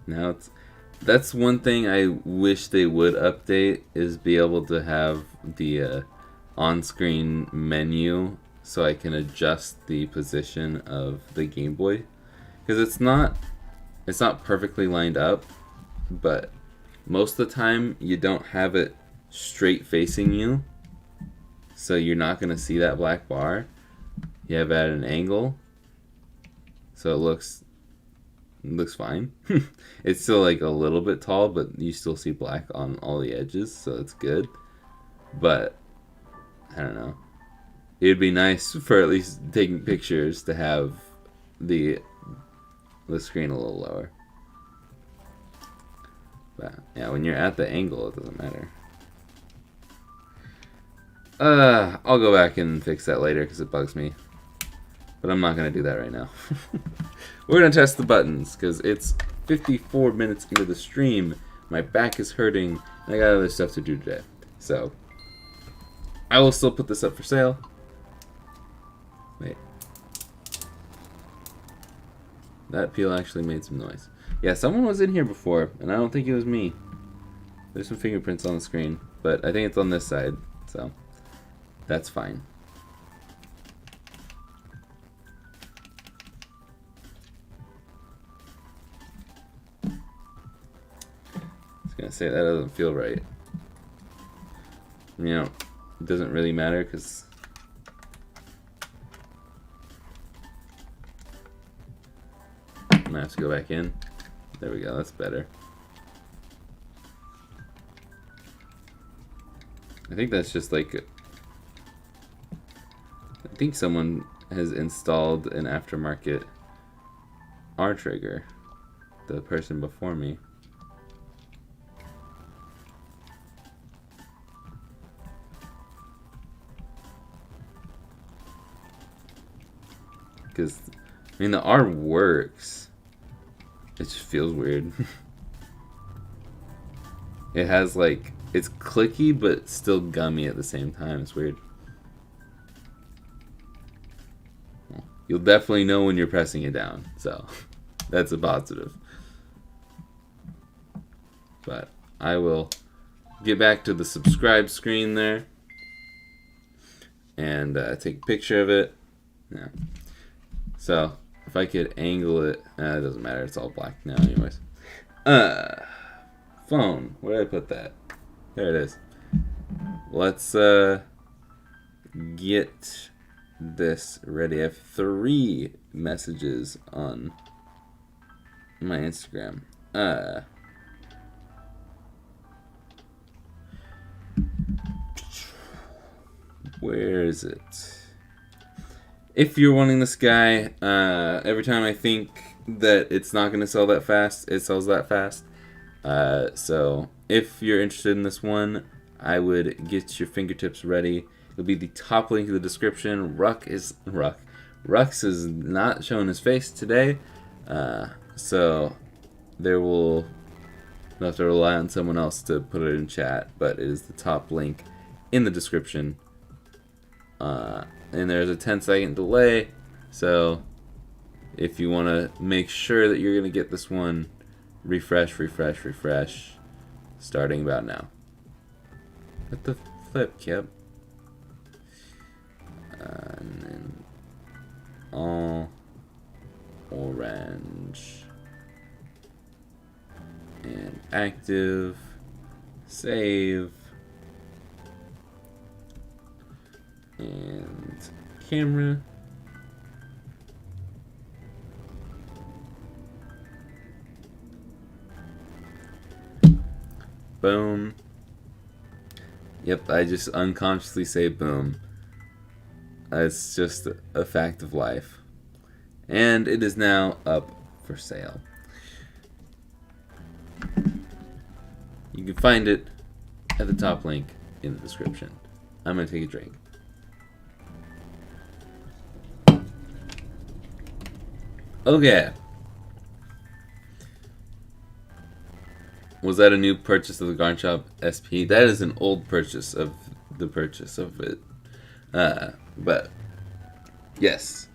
Now that's one thing I wish they would update, is be able to have the on-screen menu so I can adjust the position of the Game Boy, because it's not perfectly lined up, but most of the time you don't have it straight facing you, so you're not going to see that black bar. You have it at an angle, so it looks fine. It's still like a little bit tall, but you still see black on all the edges, so it's good. But I don't know. It'd be nice for at least taking pictures to have the screen a little lower. But yeah, when you're at the angle, it doesn't matter. I'll go back and fix that later because it bugs me. But I'm not going to do that right now. We're going to test the buttons because it's 54 minutes into the stream. My back is hurting and I got other stuff to do today. So I will still put this up for sale. Wait. That peel actually made some noise. Yeah, someone was in here before, and I don't think it was me. There's some fingerprints on the screen, but I think it's on this side, so that's fine. I was gonna say that doesn't feel right. You know, it doesn't really matter because I'm gonna have to go back in. There we go, that's better. I think that's just like, I think someone has installed an aftermarket R trigger, the person before me. Because, I mean, the R works. It just feels weird. It has like, it's clicky but still gummy at the same time. It's weird. You'll definitely know when you're pressing it down. So That's a positive. But I will get back to the subscribe screen there and take a picture of it. Yeah. So if I could angle it, it doesn't matter. It's all black now, anyways. Phone. Where did I put that? There it is. Let's get this ready. I have 3 messages on my Instagram. Where is it? If you're wanting this guy, every time I think that it's not going to sell that fast, it sells that fast. So if you're interested in this one, I would get your fingertips ready. It'll be the top link in the description. Rux is not showing his face today, so we'll have to rely on someone else to put it in chat. But it is the top link in the description. And there's a 10-second delay, so if you want to make sure that you're going to get this one, refresh, starting about now. What the flip, Kip? And then all orange and active, save, and camera. Boom. Yep, I just unconsciously say boom. It's just a fact of life. And it is now up for sale. You can find it at the top link in the description. I'm going to take a drink. Okay. Was that a new purchase of the Garden Shop SP? That is an old purchase of the purchase of it. But yes,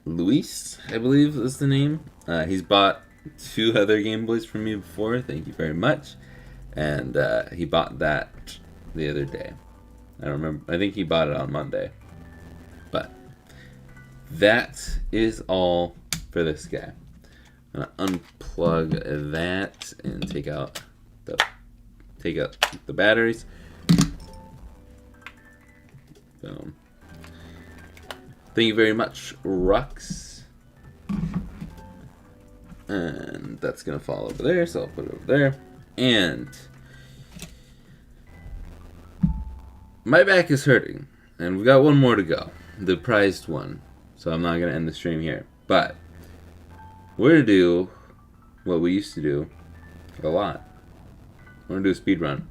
Luis, I believe is the name. He's bought 2 other Game Boys from me before. Thank you very much. And he bought that the other day. I don't remember. I think he bought it on Monday. But that is all for this guy. I'm gonna unplug that and take out the batteries. Boom. Thank you very much, Rux. And that's gonna fall over there, so I'll put it over there. And my back is hurting, and we've got one more to go, the prized one. So I'm not gonna end the stream here, but we're gonna do what we used to do a lot. We're gonna do a speed run,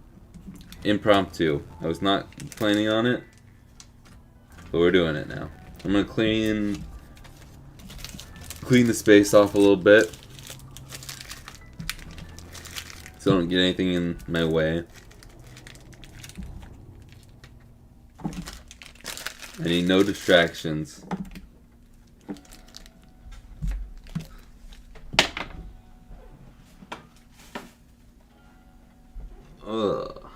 impromptu. I was not planning on it, but we're doing it now. I'm gonna clean the space off a little bit so I don't get anything in my way. I need no distractions. Ugh.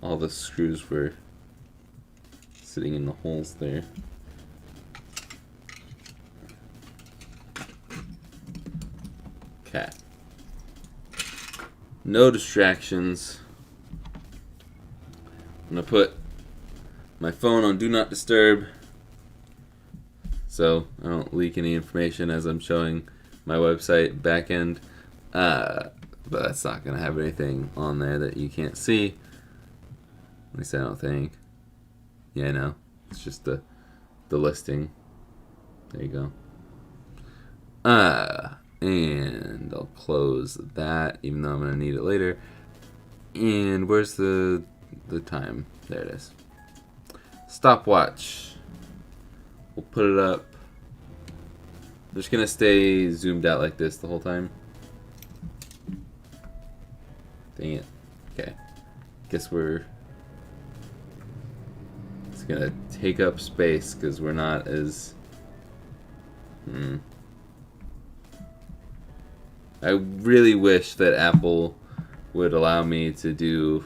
All the screws were sitting in the holes there. Okay. No distractions. I'm gonna put my phone on Do Not Disturb so I don't leak any information as I'm showing my website backend. But that's not gonna have anything on there that you can't see. At least I don't think. Yeah, no. It's just the listing. There you go. And I'll close that, even though I'm gonna need it later. And where's the time? There it is. Stopwatch. We'll put it up. I'm just gonna stay zoomed out like this the whole time. Dang it. Okay. guess it's gonna take up space because we're not as I really wish that Apple would allow me to do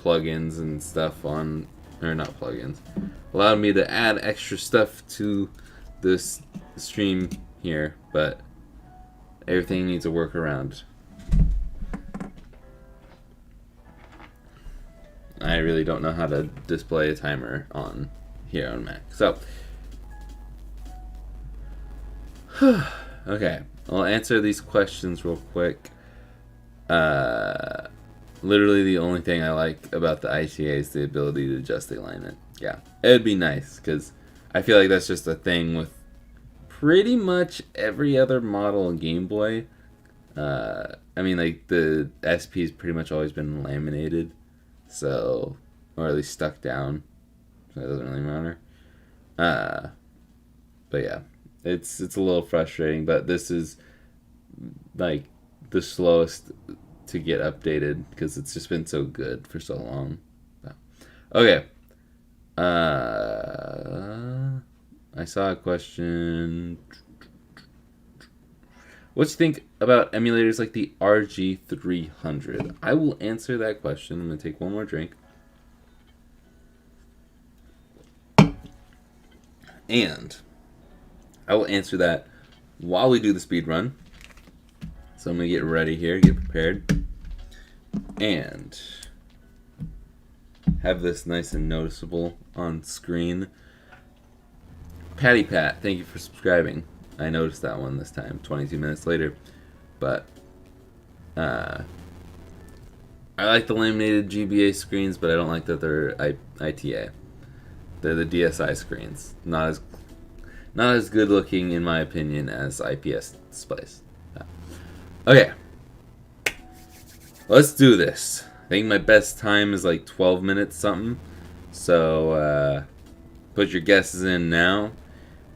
plugins and stuff on, or not plugins, allow me to add extra stuff to this stream here, but everything needs a workaround. I really don't know how to display a timer on here on Mac. So, okay, I'll answer these questions real quick. Literally the only thing I like about the ITA is the ability to adjust the alignment. Yeah, it would be nice because I feel like that's just a thing with pretty much every other model in Game Boy. I mean, like the SP's pretty much always been laminated, so, or at least stuck down, so it doesn't really matter. But yeah, it's a little frustrating, but this is like the slowest to get updated because it's just been so good for so long. Okay. I saw a question. What do you think about emulators like the RG300? I will answer that question. I'm going to take one more drink. And I will answer that while we do the speed run. So I'm going to get ready here, get prepared, and have this nice and noticeable on screen. Patty Pat, thank you for subscribing. I noticed that one this time, 22 minutes later. But I like the laminated GBA screens, but I don't like that they're ITA. They're the DSi screens. Not as good looking, in my opinion, as IPS displays. Okay, let's do this. I think my best time is like 12 minutes something. So put your guesses in now,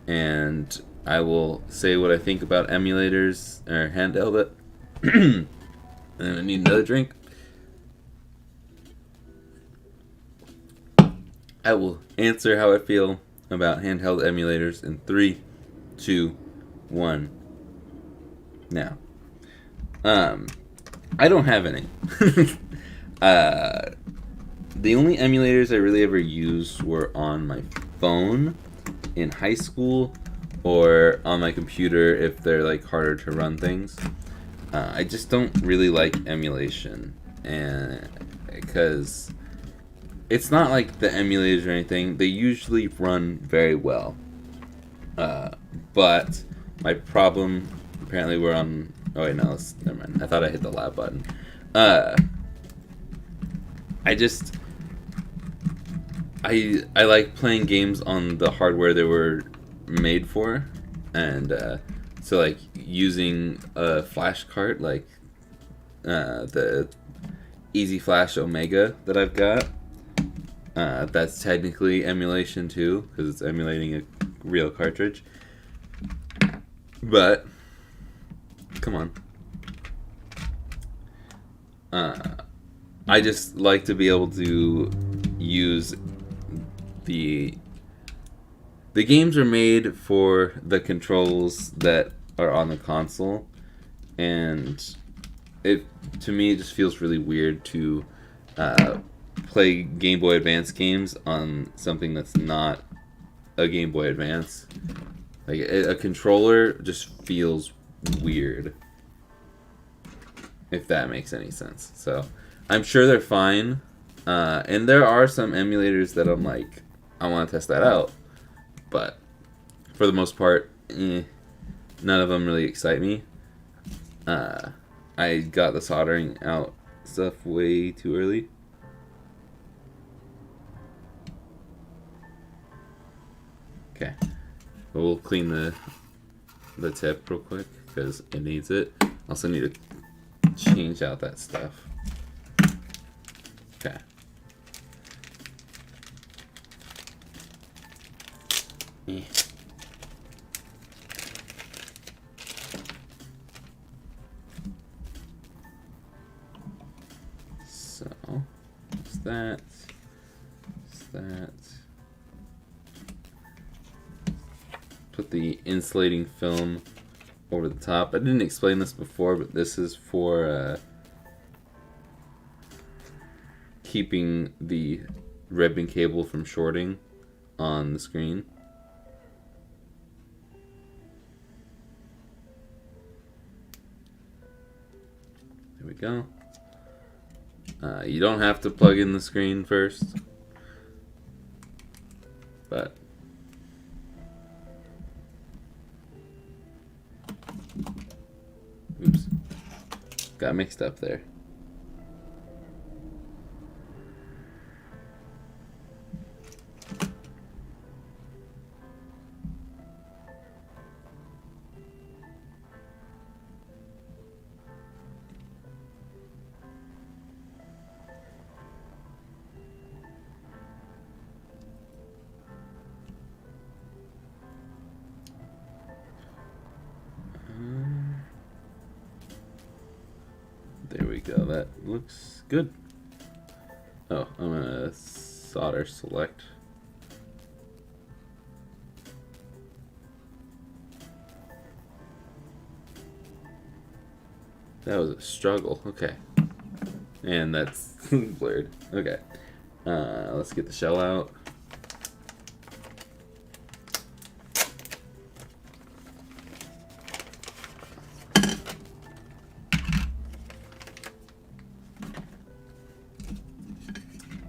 and I will say what I think about emulators or handheld. And I need another drink. I will answer how I feel about handheld emulators in 3, 2, 1. Now. I don't have any. The only emulators I really ever used were on my phone in high school or on my computer if they're like harder to run things. I just don't really like emulation, and because it's not like the emulators or anything, they usually run very well. But my problem, apparently we're on. Oh wait, no, never mind. I thought I hit the loud button. I like playing games on the hardware they were made for, and so like using a flash card like the Easy Flash Omega that I've got. That's technically emulation too, because it's emulating a real cartridge. But come on. I just like to be able to use the games are made for the controls that are on the console, and to me it just feels really weird to play Game Boy Advance games on something that's not a Game Boy Advance. Like a controller just feels weird, if that makes any sense. So I'm sure they're fine, and there are some emulators that I'm like, I want to test that out, but for the most part, none of them really excite me. I got the soldering out stuff way too early. Okay, we'll clean the tip real quick because it needs it. Also need to change out that stuff. Okay. So, that. Use that. Put the insulating film over the top. I didn't explain this before, but this is for keeping the ribbon cable from shorting on the screen. There we go. You don't have to plug in the screen first, but oops, got mixed up there. There we go, that looks good. Oh, I'm gonna solder select. That was a struggle, okay. And that's blurred, okay. Let's get the shell out.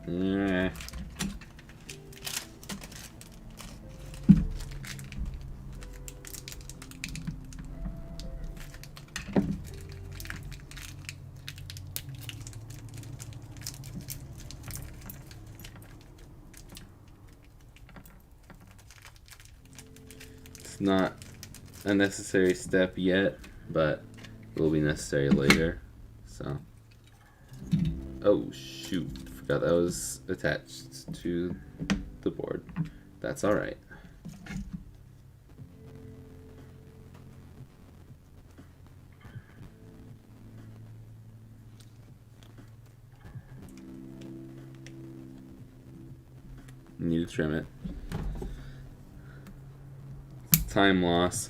Yeah. It's not a necessary step yet, but it will be necessary later. So, oh shoot. Forgot that was attached to the board. That's alright. Need to trim it. Time loss.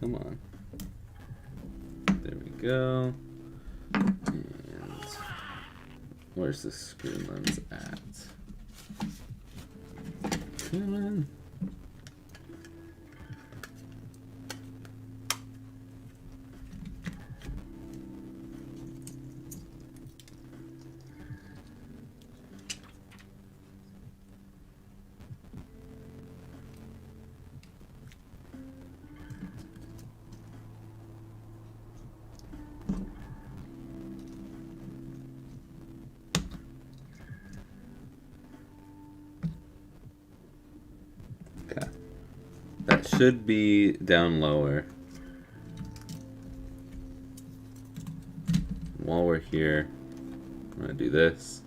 Come on. There we go. And where's the screw lens at? Come on. That should be down lower. While we're here, I'm gonna do this.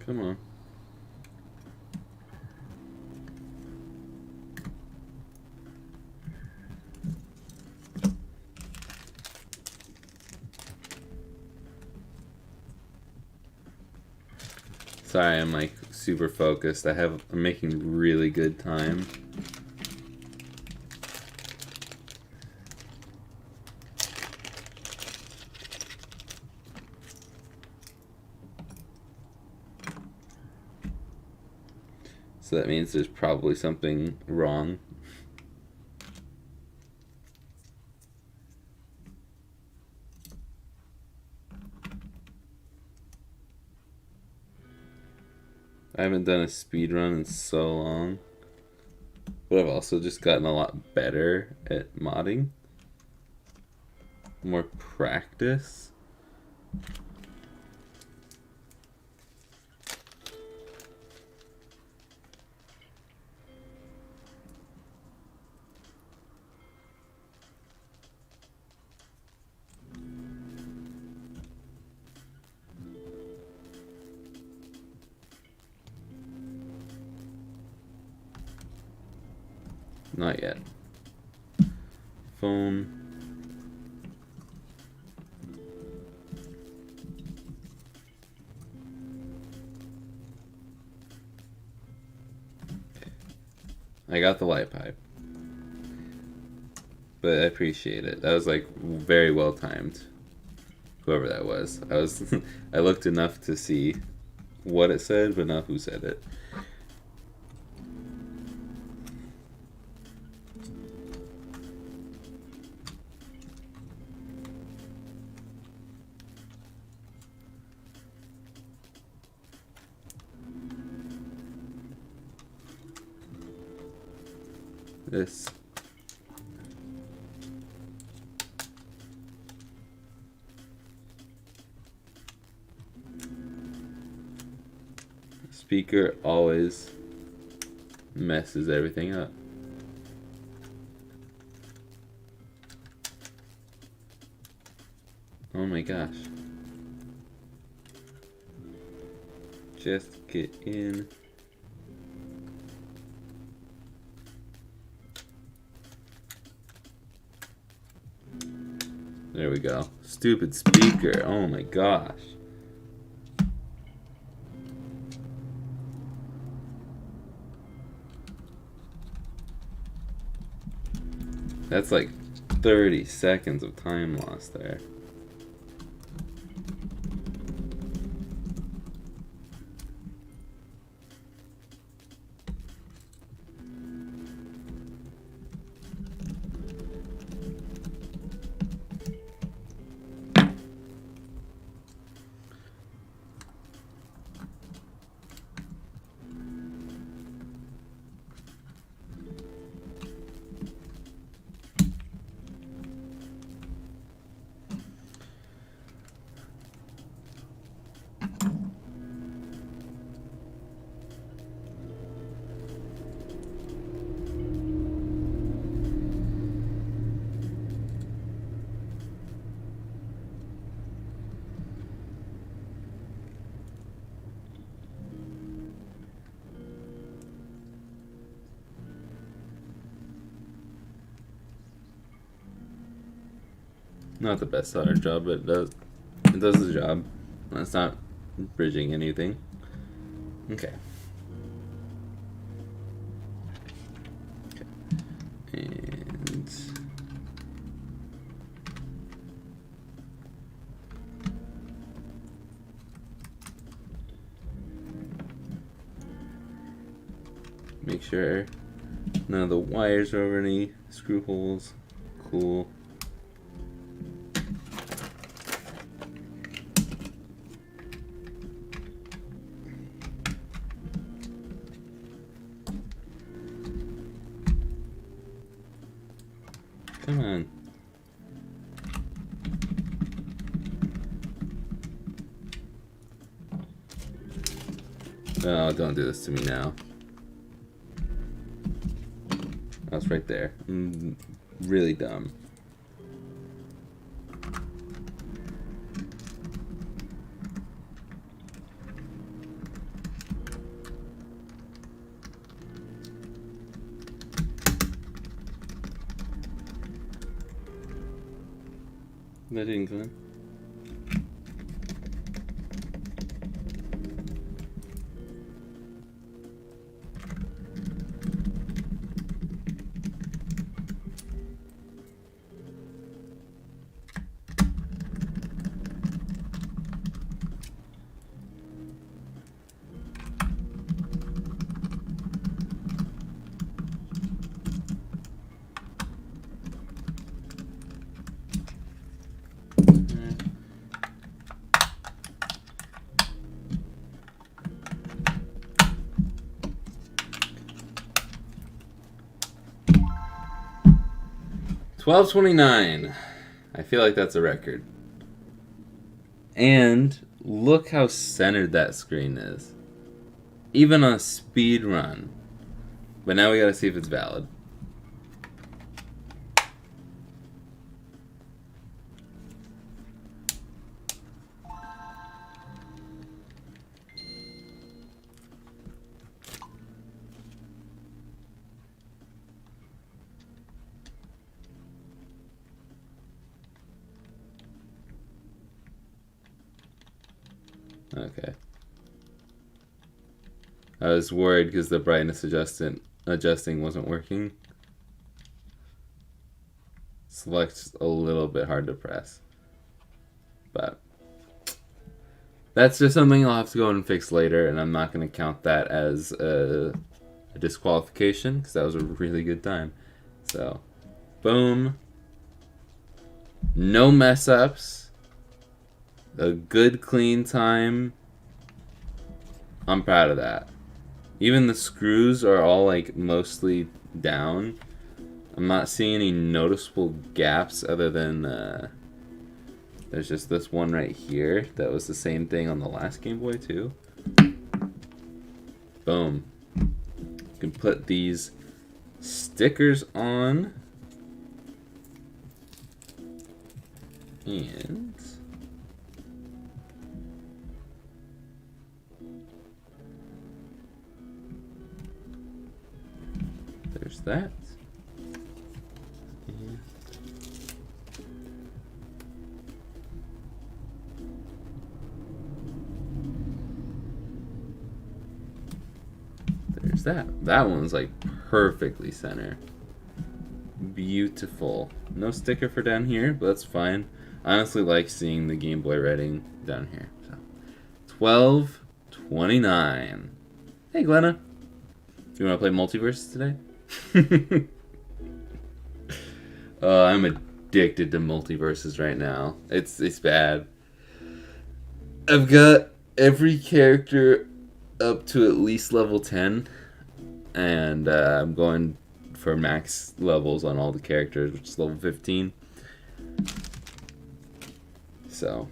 Come on. Sorry, I'm like super focused. I'm making really good time. So that means there's probably something wrong. I haven't done a speed run in so long. But I've also just gotten a lot better at modding. More practice. Not yet. Phone. I got the light pipe. But I appreciate it. That was like very well timed. Whoever that was. I looked enough to see what it said, but not who said it. This. Speaker always messes everything up. Oh my gosh. Just get in. There we go. Stupid speaker. Oh my gosh. That's like 30 seconds of time lost there. Not the best solder job, but it does the job. It's not bridging anything. Okay. And make sure none of the wires are over any screw holes. Cool. Come on. Oh, don't do this to me now. That's right there. I'm really dumb. That didn't go in. 12:29. I feel like that's a record. And look how centered that screen is. Even on a speed run. But now we gotta see if it's valid. Okay. I was worried because the brightness adjusting wasn't working. Select's a little bit hard to press. But that's just something I'll have to go and fix later, and I'm not going to count that as a disqualification because that was a really good time. So, boom. No mess ups. A good clean time. I'm proud of that. Even the screws are all like mostly down. I'm not seeing any noticeable gaps other than there's just this one right here that was the same thing on the last Game Boy too. Boom. You can put these stickers on. And there's that. There's that. That one's like perfectly center. Beautiful. No sticker for down here, but that's fine. I honestly like seeing the Game Boy writing down here. So 12:29. Hey Glenna. You want to play Multiverses today? I'm addicted to Multiverses right now. It's bad. I've got every character up to at least level 10, and I'm going for max levels on all the characters, which is level 15. So,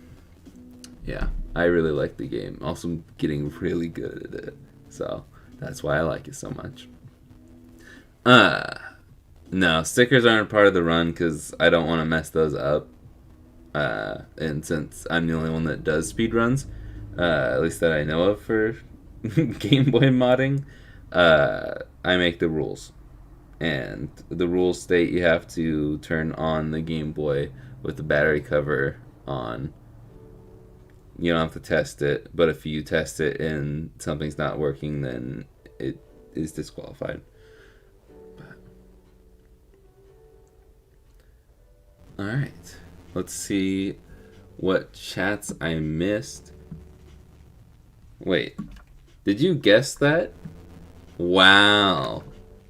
yeah, I really like the game. Also, I'm getting really good at it. So, that's why I like it so much. No, stickers aren't part of the run because I don't want to mess those up. And since I'm the only one that does speed runs, at least that I know of for Game Boy modding, I make the rules. And the rules state you have to turn on the Game Boy with the battery cover on. You don't have to test it, but if you test it and something's not working, then it is disqualified. Alright, let's see what chats I missed. Wait, did you guess that? Wow.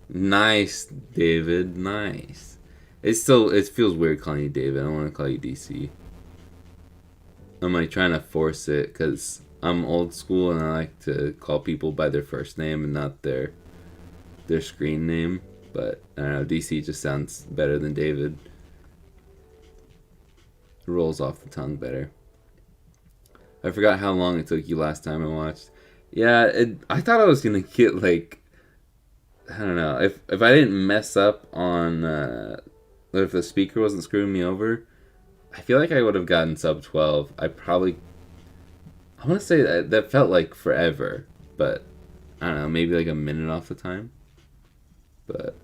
Nice, David, nice. It feels weird calling you David. I don't want to call you DC. I'm like trying to force it because I'm old school and I like to call people by their first name and not their screen name. But I don't know, DC just sounds better than David. It rolls off the tongue better. I forgot how long it took you last time I watched. Yeah, I thought I was gonna get like, I don't know, if I didn't mess up on if the speaker wasn't screwing me over, I feel like I would have gotten sub 12. I want to say that felt like forever, but I don't know, maybe like a minute off the time. But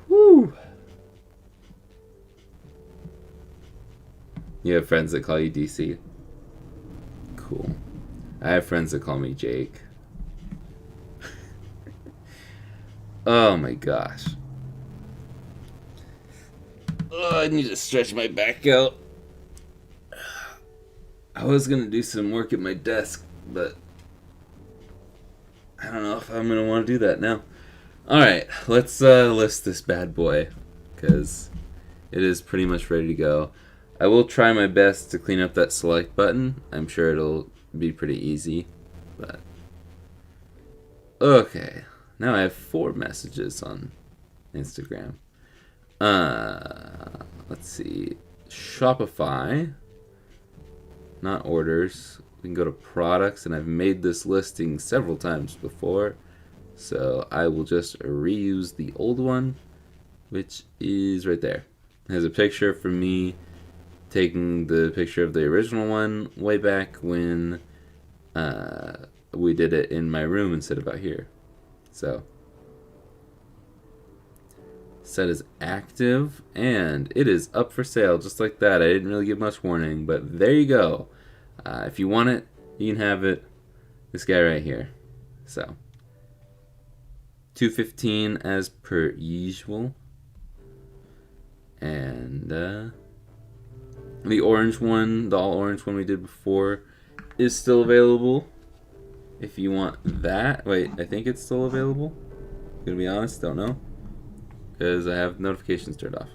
whoo. You have friends that call you DC? Cool. I have friends that call me Jake. Oh my gosh. Oh, I need to stretch my back out. I was gonna do some work at my desk, but I don't know if I'm gonna want to do that now. Alright, let's list this bad boy, because it is pretty much ready to go. I will try my best to clean up that select button. I'm sure it'll be pretty easy, but okay. Now I have 4 messages on Instagram. Let's see. Shopify. Not orders. We can go to products, and I've made this listing several times before. So I will just reuse the old one, which is right there. It has a picture from me taking the picture of the original one way back when we did it in my room instead of out here. So set as active, and it is up for sale just like that. I didn't really give much warning, but there you go. If you want it, you can have it. This guy right here. So $215 as per usual. And the orange one, the all orange one we did before, is still available. If you want that, wait, I think it's still available. Gonna be honest, don't know, because I have notifications turned off.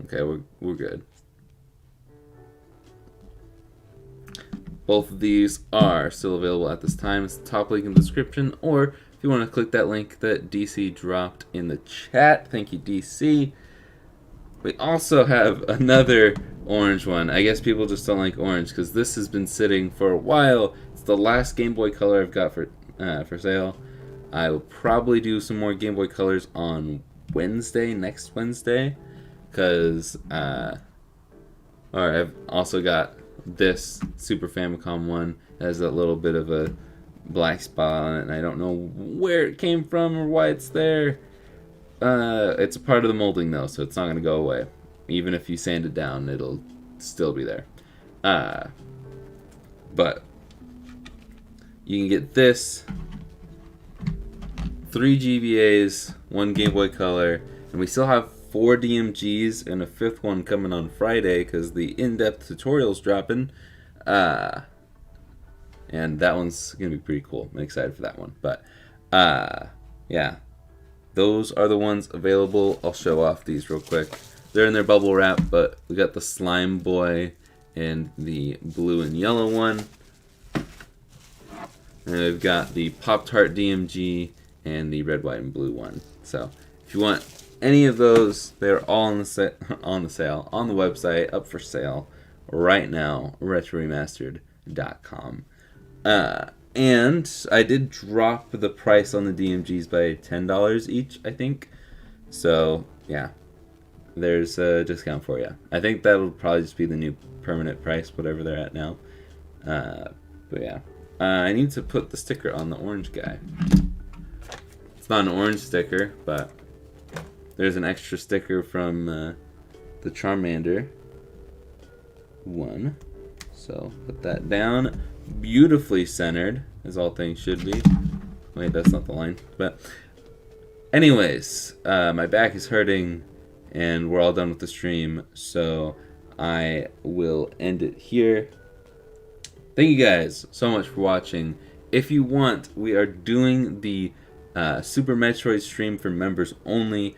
Okay, we're good. Both of these are still available at this time. It's the top link in the description, or if you want to click that link that DC dropped in the chat. Thank you, DC. We also have another orange one. I guess people just don't like orange because this has been sitting for a while. It's the last Game Boy Color I've got for sale. I will probably do some more Game Boy Colors on Wednesday, next Wednesday, because I've also got this Super Famicom one. It has that little bit of a black spot on it, and I don't know where it came from or why it's there. It's a part of the molding though, so it's not going to go away. Even if you sand it down, it'll still be there. But you can get this, 3 GBAs, 1 Game Boy Color, and we still have 4 DMGs and a 5th one coming on Friday because the in-depth tutorial's dropping. And that one's going to be pretty cool. I'm excited for that one. But, yeah. Those are the ones available. I'll show off these real quick. They're in their bubble wrap, but we got the Slime Boy and the blue and yellow one. And we've got the Pop-Tart DMG and the red, white, and blue one. So, if you want any of those, they're all on the sale on the website, up for sale right now, retroremastered.com. And I did drop the price on the DMGs by $10 each, I think. So, yeah, there's a discount for you. I think that'll probably just be the new permanent price, whatever they're at now. But yeah, I need to put the sticker on the orange guy. It's not an orange sticker, but there's an extra sticker from the Charmander one. So put that down. Beautifully centered, as all things should be. Wait, that's not the line. But anyways, my back is hurting, and we're all done with the stream, so I will end it here. Thank you guys so much for watching. If you want, we are doing the Super Metroid stream for members only.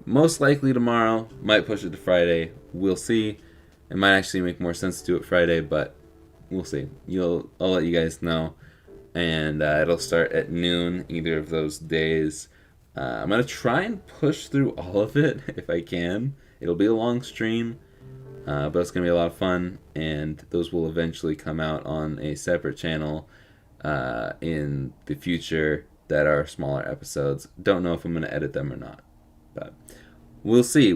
Most likely tomorrow. Might push it to Friday. We'll see. It might actually make more sense to do it Friday, but we'll see. I'll let you guys know. And it'll start at noon either of those days. I'm going to try and push through all of it if I can. It'll be a long stream, but it's going to be a lot of fun. And those will eventually come out on a separate channel in the future that are smaller episodes. Don't know if I'm going to edit them or not. But we'll see.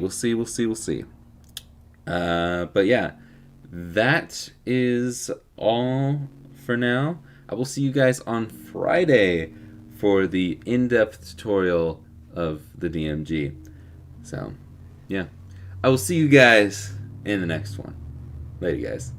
But yeah, that is all for now. I will see you guys on Friday for the in-depth tutorial of the DMG. So, yeah. I will see you guys in the next one. Later, guys.